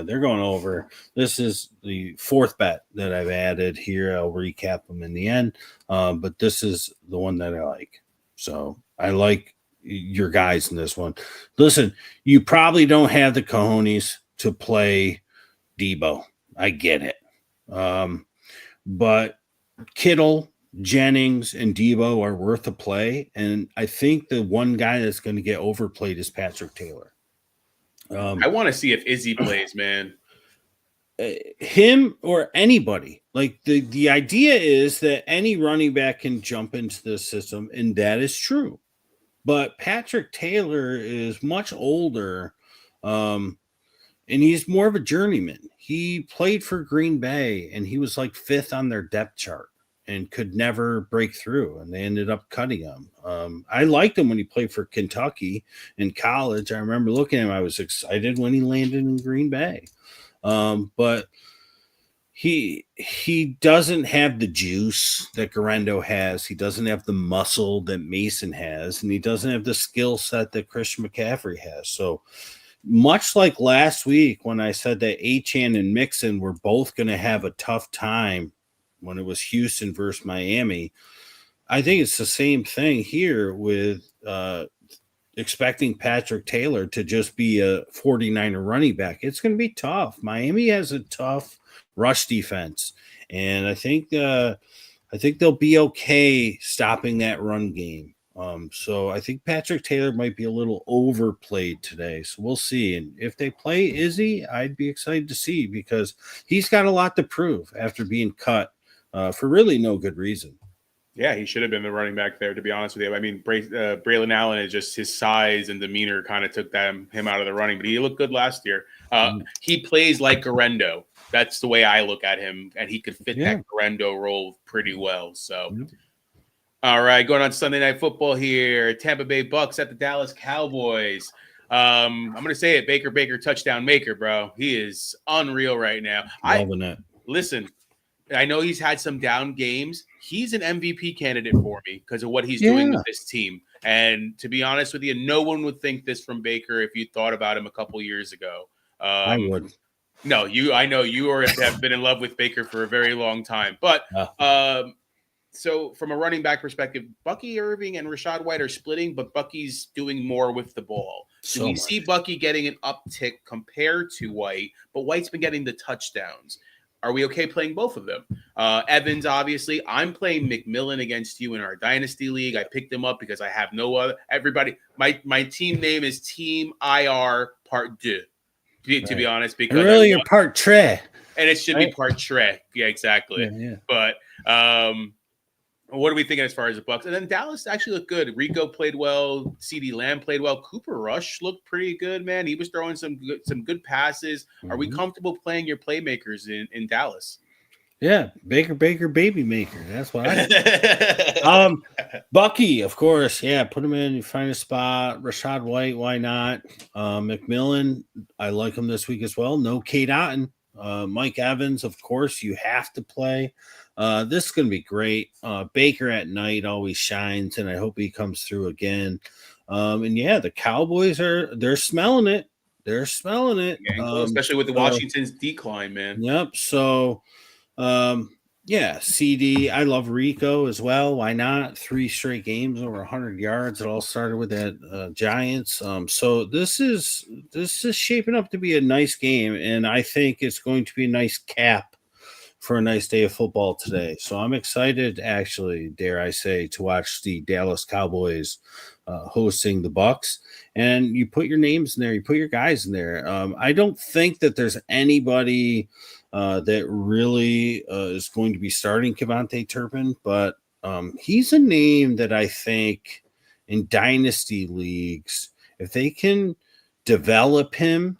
They're going over. This is the fourth bet that I've added here. I'll recap them in the end, but this is the one that I like. So I like your guys in this one. Listen, you probably don't have the cojones to play Debo. I get it. But Kittle, Jennings, and Debo are worth a play. And I think the one guy that's going to get overplayed is Patrick Taylor. I want to see if Izzy plays, man. Him or anybody. Like the idea is that any running back can jump into the system, and that is true. But Patrick Taylor is much older, and he's more of a journeyman. He played for Green Bay, and he was like fifth on their depth chart and could never break through, and they ended up cutting him. I liked him when he played for Kentucky in college. I remember looking at him. I was excited when he landed in Green Bay. But he doesn't have the juice that Garendo has. He doesn't have the muscle that Mason has, and he doesn't have the skill set that Christian McCaffrey has. So much like last week when I said that Achane and Mixon were both going to have a tough time when it was Houston versus Miami, I think it's the same thing here with expecting Patrick Taylor to just be a 49er running back. It's going to be tough. Miami has a tough rush defense, and I think they'll be okay stopping that run game. So I think Patrick Taylor might be a little overplayed today. So we'll see. And if they play Izzy, I'd be excited to see because he's got a lot to prove after being cut for really no good reason. Yeah, he should have been the running back there, to be honest with you. I mean, Braylon Allen is just his size and demeanor kind of took him out of the running, but he looked good last year. He plays like Garendo. That's the way I look at him, and he could fit that Garendo role pretty well. So, all right, going on Sunday Night Football here. Tampa Bay Bucks at the Dallas Cowboys. I'm going to say it, Baker touchdown maker, bro. He is unreal right now. Listen, I know he's had some down games. He's an MVP candidate for me because of what he's doing with this team. And to be honest with you, no one would think this from Baker if you thought about him a couple years ago. I would. No, I know you have been in love with Baker for a very long time. But so from a running back perspective, Bucky Irving and Rachaad White are splitting, but Bucky's doing more with the ball. So we see Bucky getting an uptick compared to White, but White's been getting the touchdowns. Are we okay playing both of them? Evans, obviously. I'm playing McMillan against you in our Dynasty League. I picked him up because I have no other. Everybody, my team name is Team IR Part 2, to be honest. Because really, you're Part Tre. And it should be Part Tre. Yeah, exactly. Yeah. But what are we thinking as far as the Bucks? And then Dallas actually looked good. Rico played well. CeeDee Lamb played well. Cooper Rush looked pretty good, man. He was throwing some good passes. Are we comfortable playing your playmakers in Dallas? Yeah, Baker, baby maker. That's what I Bucky, of course. Yeah, put him in. You find a spot. Rachaad White, why not? McMillan, I like him this week as well. No Cade Otton. Mike Evans, of course, you have to play. This is going to be great. Baker at night always shines, and I hope he comes through again. And yeah, the Cowboys they're smelling it. They're smelling it. Especially with the Washington's decline, man. Yep. So, CD. I love Rico as well. Why not? 3 straight games over 100 yards. It all started with that Giants. So this is shaping up to be a nice game, and I think it's going to be a nice cap for a nice day of football today. So I'm excited, actually, dare I say, to watch the Dallas Cowboys hosting the Bucks. And you put your names in there, you put your guys in there. I don't think that there's anybody that really is going to be starting KaVontae Turpin, but he's a name that I think in dynasty leagues, if they can develop him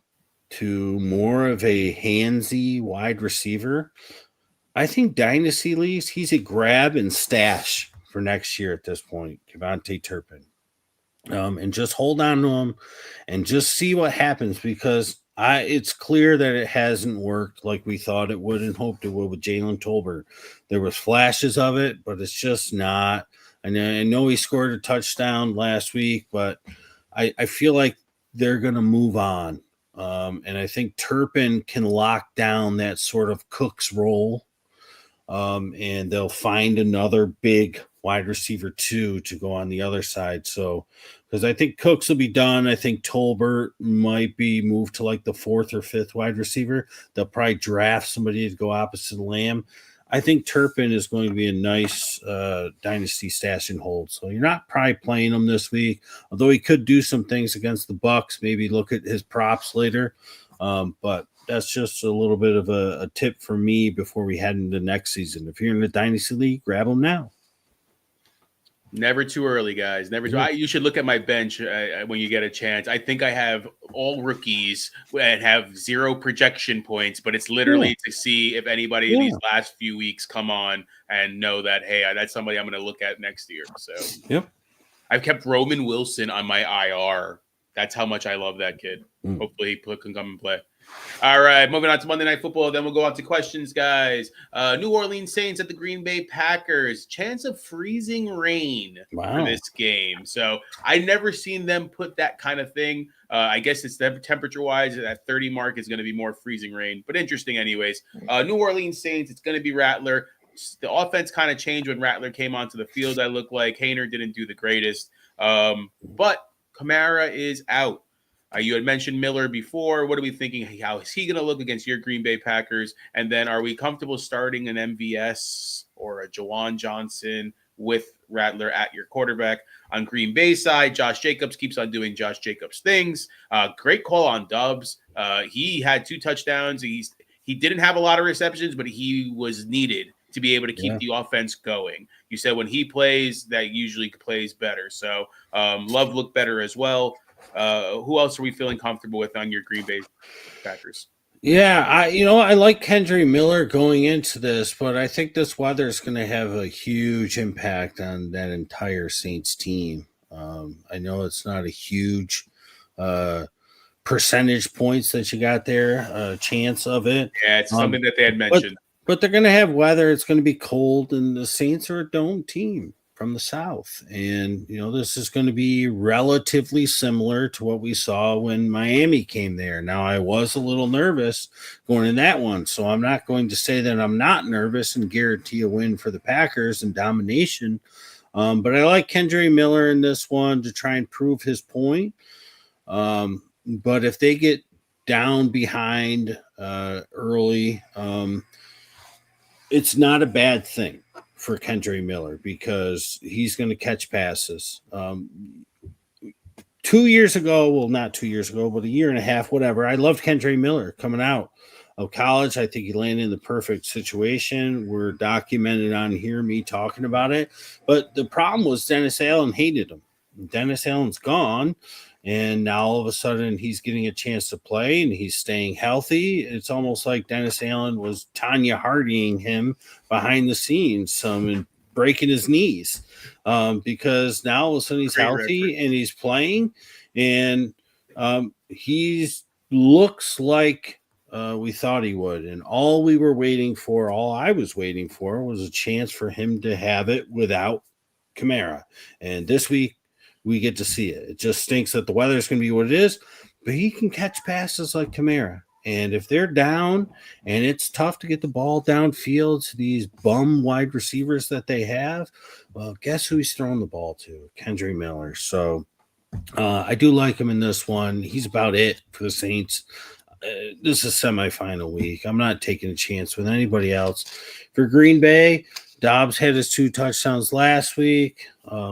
to more of a handsy wide receiver, I think dynasty leagues, he's a grab and stash for next year at this point, KaVontae Turpin. And just hold on to him and just see what happens because it's clear that it hasn't worked like we thought it would and hoped it would with Jalen Tolbert. There was flashes of it, but it's just not. I know he scored a touchdown last week, but I feel like they're going to move on And I think Turpin can lock down that sort of Cook's role. And they'll find another big wide receiver too to go on the other side. So, because I think Cooks will be done, I think Tolbert might be moved to like the 4th or 5th wide receiver. They'll probably draft somebody to go opposite Lamb. I think Turpin is going to be a nice dynasty stash and hold. So you're not probably playing him this week, although he could do some things against the Bucks. Maybe look at his props later. But that's just a little bit of a tip for me before we head into next season. If you're in the dynasty league, grab them now. Never too early, guys. Never too. You should look at my bench when you get a chance. I think I have all rookies and have 0 projection points, but it's literally to see if anybody in these last few weeks come on and know that, hey, that's somebody I'm going to look at next year. So, I've kept Roman Wilson on my IR. That's how much I love that kid. Hopefully he can come and play. All right, moving on to Monday Night Football. Then we'll go on to questions, guys. New Orleans Saints at the Green Bay Packers. Chance of freezing rain for this game. So I never seen them put that kind of thing. I guess it's temperature-wise, that 30 mark is going to be more freezing rain. But interesting anyways. New Orleans Saints, it's going to be Rattler. The offense kind of changed when Rattler came onto the field, I look like. Hayner didn't do the greatest. But Kamara is out. You had mentioned Miller before. What are we thinking? How is he going to look against your Green Bay Packers? And then are we comfortable starting an MVS or a Jawan Johnson with Rattler at your quarterback? On Green Bay side, Josh Jacobs keeps on doing Josh Jacobs things. Great call on Doubs. He had 2 touchdowns. He didn't have a lot of receptions, but he was needed to be able to keep the offense going. You said when he plays, that usually plays better. So Love looked better as well. Who else are we feeling comfortable with on your Green Bay Packers? Yeah, I like Kendre Miller going into this, but I think this weather is going to have a huge impact on that entire Saints team. I know it's not a huge percentage points that you got there, chance of it. Yeah, it's something that they had mentioned. But they're going to have weather. It's going to be cold, and the Saints are a dome team from the South. And, this is going to be relatively similar to what we saw when Miami came there. Now, I was a little nervous going in that one, so I'm not going to say that I'm not nervous and guarantee a win for the Packers and domination. But I like Kendre Miller in this one to try and prove his point. But if they get down behind early, it's not a bad thing for Kendre Miller because he's going to catch passes. 2 years ago, well, not 2 years ago, but a year and a half, whatever, I loved Kendre Miller coming out of college. I think he landed in the perfect situation. We're documented on here, me talking about it. But the problem was Dennis Allen hated him. Dennis Allen's gone. And now all of a sudden he's getting a chance to play and he's staying healthy. It's almost like Dennis Allen was Tanya Hardying him behind the scenes and breaking his knees because now all of a sudden he's healthy and he's playing and he looks like we thought he would. And all I was waiting for was a chance for him to have it without Kamara. And this week, we get to see it. It just stinks that the weather is going to be what it is, but he can catch passes like Kamara. And if they're down and it's tough to get the ball downfield to these bum wide receivers that they have, well, guess who he's throwing the ball to? Kendre Miller. So I do like him in this one. He's about it for the Saints. This is semifinal week. I'm not taking a chance with anybody else. For Green Bay, Dobbs had his 2 touchdowns last week,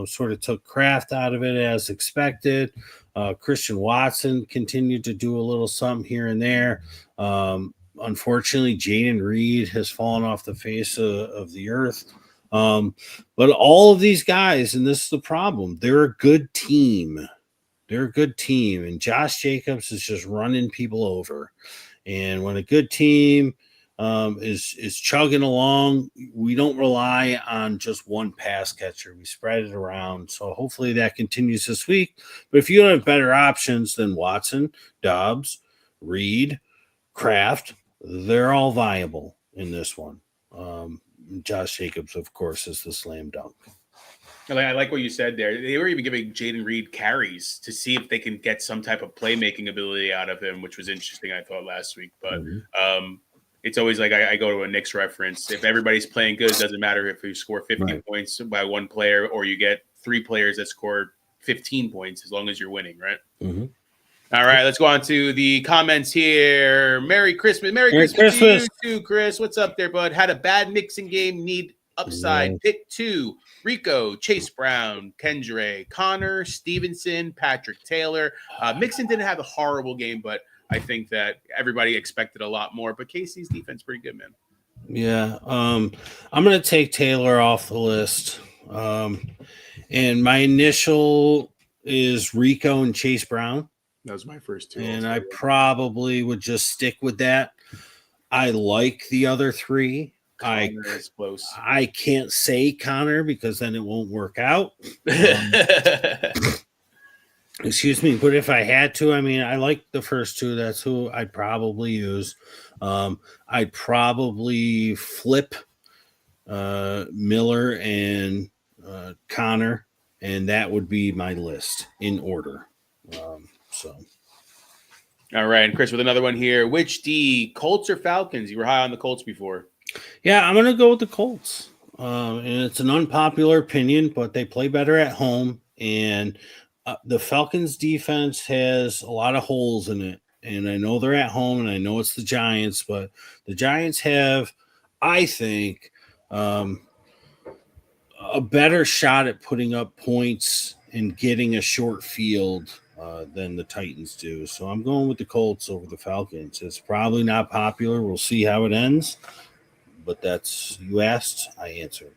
sort of took Kraft out of it as expected. Christian Watson continued to do a little something here and there. Unfortunately, Jaden Reed has fallen off the face of the earth. But all of these guys, and this is the problem, they're a good team. And Josh Jacobs is just running people over. And when a good team is chugging along, we don't rely on just one pass catcher. We spread it around. So hopefully that continues this week. But if you have better options than Watson, Dobbs, Reed, Kraft, they're all viable in this one. Josh Jacobs, of course, is the slam dunk. I like what you said there. They were even giving Jaden Reed carries to see if they can get some type of playmaking ability out of him, which was interesting, I thought, last week. But it's always like I go to a Knicks reference. If everybody's playing good, it doesn't matter if you score 50 points by one player or you get 3 players that score 15 points, as long as you're winning, right? Mm-hmm. All right, let's go on to the comments here. Merry Christmas. Merry Christmas to you too, Chris. What's up there, bud? Had a bad mixing game. Need upside. Yeah. Pick 2. Rico, Chase Brown, Kendre, Connor, Stevenson, Patrick Taylor. Mixon didn't have a horrible game, but I think that everybody expected a lot more. But KC's defense pretty good, man. Yeah. I'm going to take Taylor off the list. And my initial is Rico and Chase Brown. That was my first 2. And I probably would just stick with that. I like the other 3. Is close. I can't say Connor because then it won't work out. Excuse me, but if I had to, I mean, I like the first 2. That's who I'd probably use. I'd probably flip Miller and Connor, and that would be my list in order. All right, and Chris with another one here. Which D, Colts or Falcons? You were high on the Colts before. Yeah, I'm going to go with the Colts. And it's an unpopular opinion, but they play better at home. And the Falcons defense has a lot of holes in it. And I know they're at home, and I know it's the Giants, but the Giants have, I think, a better shot at putting up points and getting a short field than the Titans do. So I'm going with the Colts over the Falcons. It's probably not popular. We'll see how it ends. But that's, you asked, I answered.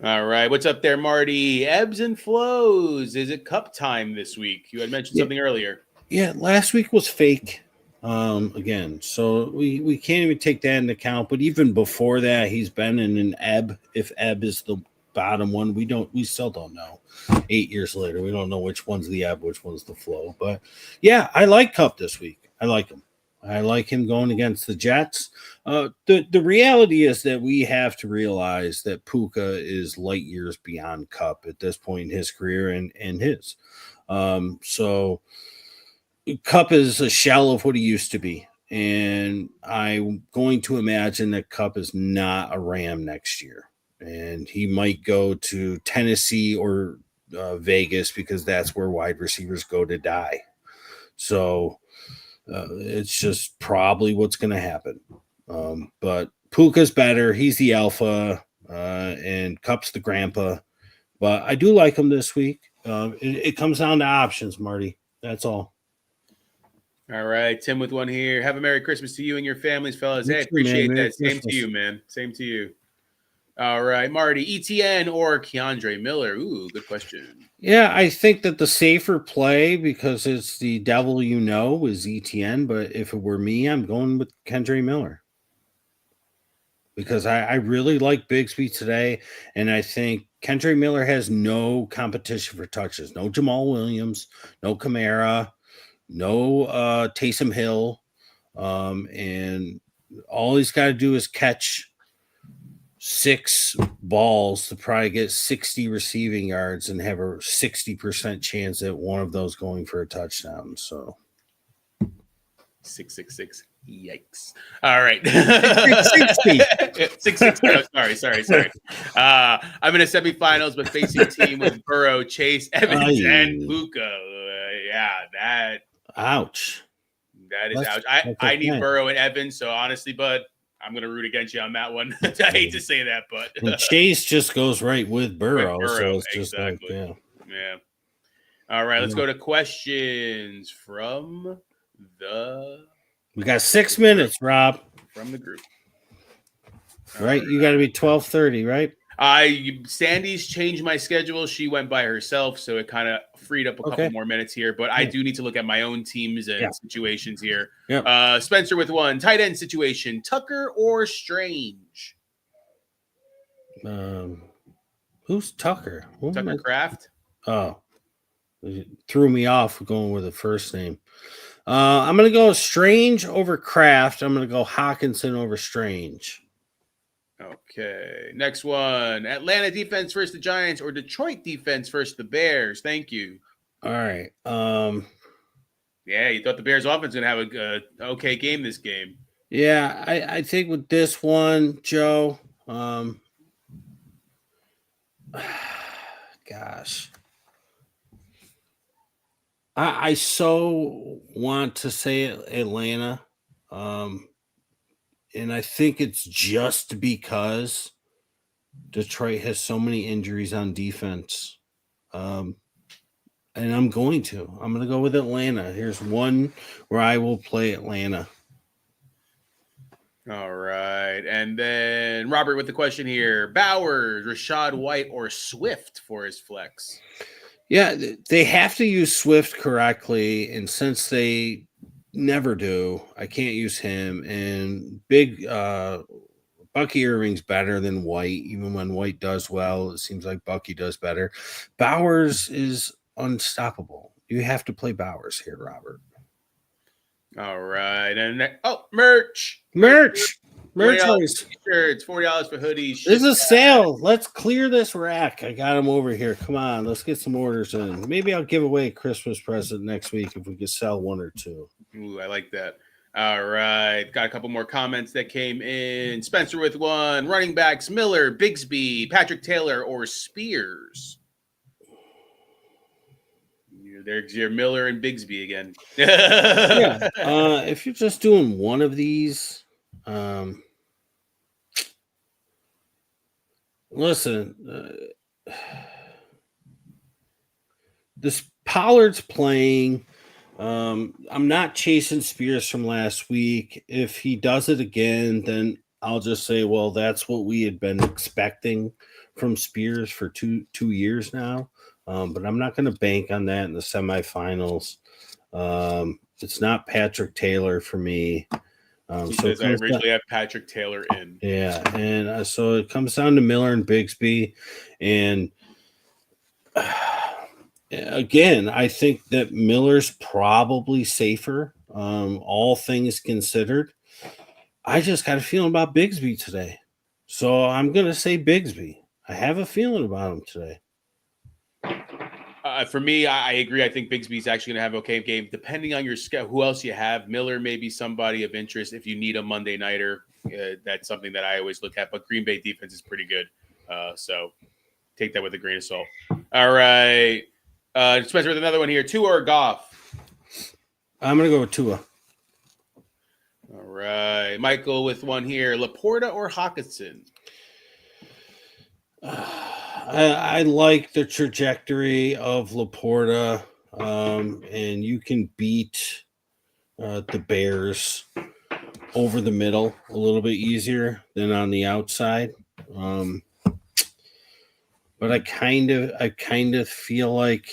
All right. What's up there, Marty? Ebbs and flows. Is it cup time this week? You had mentioned something earlier. Yeah, last week was fake again. So we can't even take that into account. But even before that, he's been in an ebb. If ebb is the bottom one, we still don't know. 8 years later, we don't know which one's the ebb, which one's the flow. But yeah, I like Cup this week. I like him. I like him going against the Jets. The reality is that we have to realize that Puka is light years beyond Cup at this point in his career and his. So Cup is a shell of what he used to be. And I'm going to imagine that Cup is not a Ram next year. And he might go to Tennessee or Vegas because that's where wide receivers go to die. So it's just probably what's going to happen. But Puka's better. He's the alpha, and Cup's the grandpa. But I do like him this week. It comes down to options, Marty. That's all. All right. Tim with one here. Have a Merry Christmas to you and your families, fellas. Hey, appreciate that. Same to you, man. Same to you. All right, Marty, ETN or Keandre Miller? Ooh, good question. Yeah, I think that the safer play, because it's the devil you know, is ETN. But if it were me, I'm going with Keandre Miller. Because I really like Bigsby today, and I think Keandre Miller has no competition for touches. No Jamal Williams, no Kamara, no Taysom Hill. And all he's got to do is catch 6 balls to probably get 60 receiving yards and have a 60% chance at one of those going for a touchdown. So 666. Yikes. All right. 660. Sorry. I'm in a semifinals, but facing a team with Burrow, Chase, Evans, and Puka. Ouch. That is ouch. I need Burrow and Evans, so honestly, bud, I'm going to root against you on that one. I hate to say that, but and Chase just goes right with Burrow. So it's just exactly. Like, yeah. All right, let's go to questions from the. We got 6 minutes, Rob. From the group. Right, you got to be 12:30, right? Sandy's changed my schedule. She went by herself, so it kind of freed up a couple more minutes here. But I do need to look at my own teams and situations here. Yep. Spencer with one tight end situation: Tucker or Strange? Who's Tucker? Tucker Kraft. Oh, it threw me off going with the first name. I'm going to go Strange over Kraft. I'm going to go Hawkinson over Strange. Okay, next one. Atlanta defense versus the Giants or Detroit defense versus the Bears? Thank you. All right. Yeah, you thought the Bears offense was going to have a okay game this game. Yeah, I think with this one, Joe, gosh. I so want to say Atlanta. And I think it's just because Detroit has so many injuries on defense. And I'm going to go with Atlanta. Here's one where I will play Atlanta. All right. And then Robert with the question here. Bowers, Rashad White, or Swift for his flex? Yeah, they have to use Swift correctly. And since they never do, I can't use him. And Bucky Irving's better than White. Even when White does well, it seems like Bucky does better. Bowers is unstoppable. You have to play Bowers here, Robert. All right. And merch. Merchandise. Shirts, $40 for hoodies. There's a sale. Let's clear this rack. I got them over here. Come on, let's get some orders in. Maybe I'll give away a Christmas present next week if we could sell one or two. Ooh, I like that. All right. Got a couple more comments that came in. Spencer with one. Running backs, Miller, Bigsby, Patrick Taylor, or Spears? There's your Miller and Bigsby again. Yeah. If you're just doing one of these, listen, this Pollard's playing. I'm not chasing Spears from last week. If he does it again, then I'll just say, well, that's what we had been expecting from Spears for two years now. But I'm not going to bank on that in the semifinals. It's not Patrick Taylor for me. So I originally had Patrick Taylor in. Yeah, and so it comes down to Miller and Bigsby. And again, I think that Miller's probably safer, all things considered. I just got a feeling about Bigsby today. So I'm going to say Bigsby. I have a feeling about him today. For me, I agree. I think Bigsby's actually going to have an okay game. Depending on your schedule, who else you have. Miller may be somebody of interest if you need a Monday nighter. That's something that I always look at. But Green Bay defense is pretty good. So take that with a grain of salt. All right. Spencer with another one here. Tua or Goff? I'm going to go with Tua. All right. Michael with one here. Laporta or Hockenson? I like the trajectory of Laporta, and you can beat the Bears over the middle a little bit easier than on the outside. But I kind of feel like,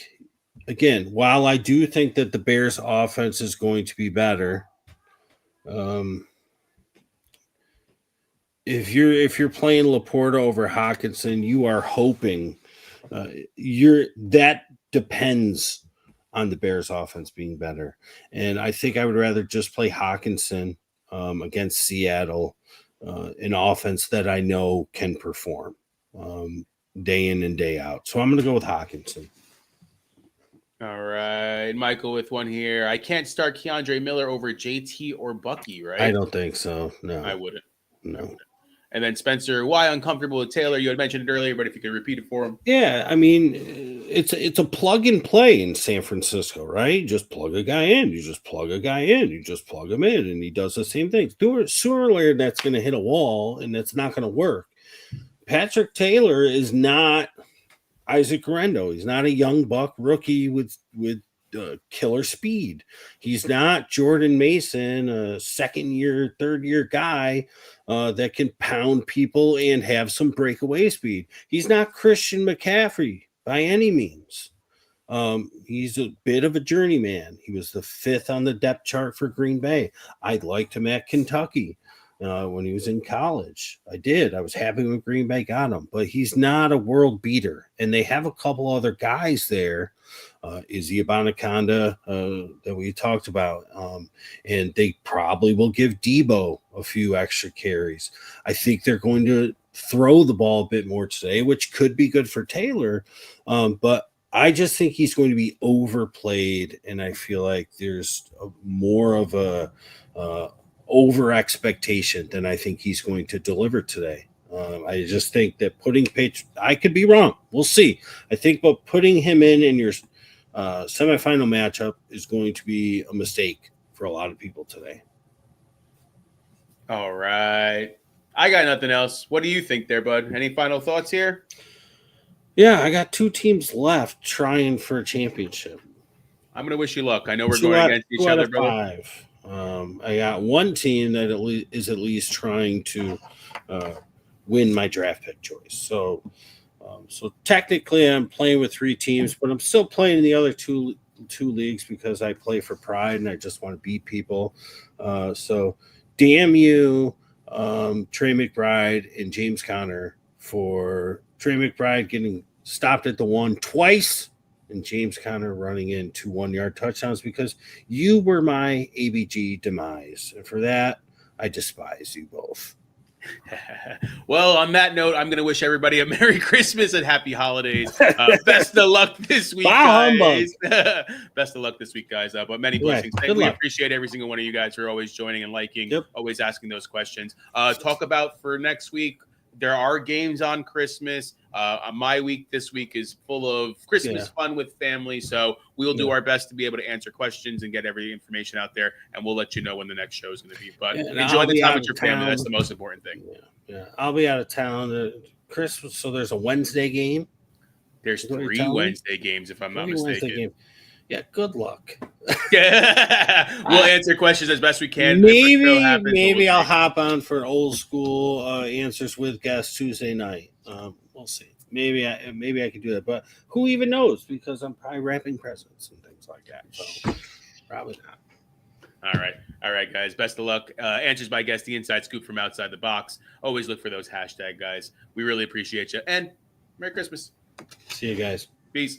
again, while I do think that the Bears offense is going to be better, if you're playing Laporta over Hockenson, you are hoping that depends on the Bears offense being better. And I think I would rather just play Hockenson against Seattle, an offense that I know can perform day in and day out. So I'm going to go with Hockenson. All right. Michael with one here. I can't start Keandre Miller over JT or Bucky, right? I don't think so. No. I wouldn't. No. And then Spencer, why uncomfortable with Taylor? You had mentioned it earlier, but if you could repeat it for him. Yeah, I mean, it's a plug and play in San Francisco, right? You just plug a guy in. You just plug a guy in. You just plug him in, and he does the same thing. Sooner or later, that's going to hit a wall, and that's not going to work. Patrick Taylor is not Isaac Guerrero. He's not a young buck rookie with killer speed. He's not Jordan Mason, a second-year, third-year guy that can pound people and have some breakaway speed. He's not Christian McCaffrey by any means. He's a bit of a journeyman. He was the 5th on the depth chart for Green Bay. I liked him at Kentucky. when he was in college. I did. I was happy when Green Bay got him, but he's not a world beater. And they have a couple other guys there. Izzy Abanikanda that we talked about. And they probably will give Debo a few extra carries. I think they're going to throw the ball a bit more today, which could be good for Taylor. But I just think he's going to be overplayed, and I feel like there's more of a over expectation than I think he's going to deliver today. I just think that I could be wrong. We'll see. I think, but putting him in your semifinal matchup is going to be a mistake for a lot of people today. All right. I got nothing else. What do you think there, bud? Any final thoughts here? Yeah, I got 2 teams left trying for a championship. I'm going to wish you luck. I know we're going against each other, brother. 5. I got one team that is at least trying to win my draft pick choice. So technically I'm playing with 3 teams, but I'm still playing in the other two leagues because I play for pride and I just want to beat people. So damn you, Trey McBride and James Conner, for Trey McBride getting stopped at the 1 twice and James Conner running in 2 1-yard touchdowns because you were my ABG demise. And for that, I despise you both. Well, on that note, I'm going to wish everybody a Merry Christmas and Happy Holidays. Best of luck this week, guys. Best of luck this week, guys. But many blessings. We appreciate every single one of you guys for always joining and liking, always asking those questions. Talk about for next week. There are games on Christmas. My week this week is full of Christmas fun with family. So we'll do our best to be able to answer questions and get every information out there. And we'll let you know when the next show is going to be. But enjoy the time with your family. That's the most important thing. Yeah. I'll be out of town Christmas. So there's a Wednesday game. There's 3 Wednesday games, if I'm not mistaken. Yeah, good luck. We'll answer questions as best we can. Maybe I'll hop on for an old school answers with guests Tuesday night. We'll see. Maybe I could do that, but who even knows? Because I'm probably wrapping presents and things like that. So probably not. All right, guys. Best of luck. Answers by guest, the inside scoop from outside the box. Always look for those hashtag guys. We really appreciate you, and Merry Christmas. See you guys. Peace.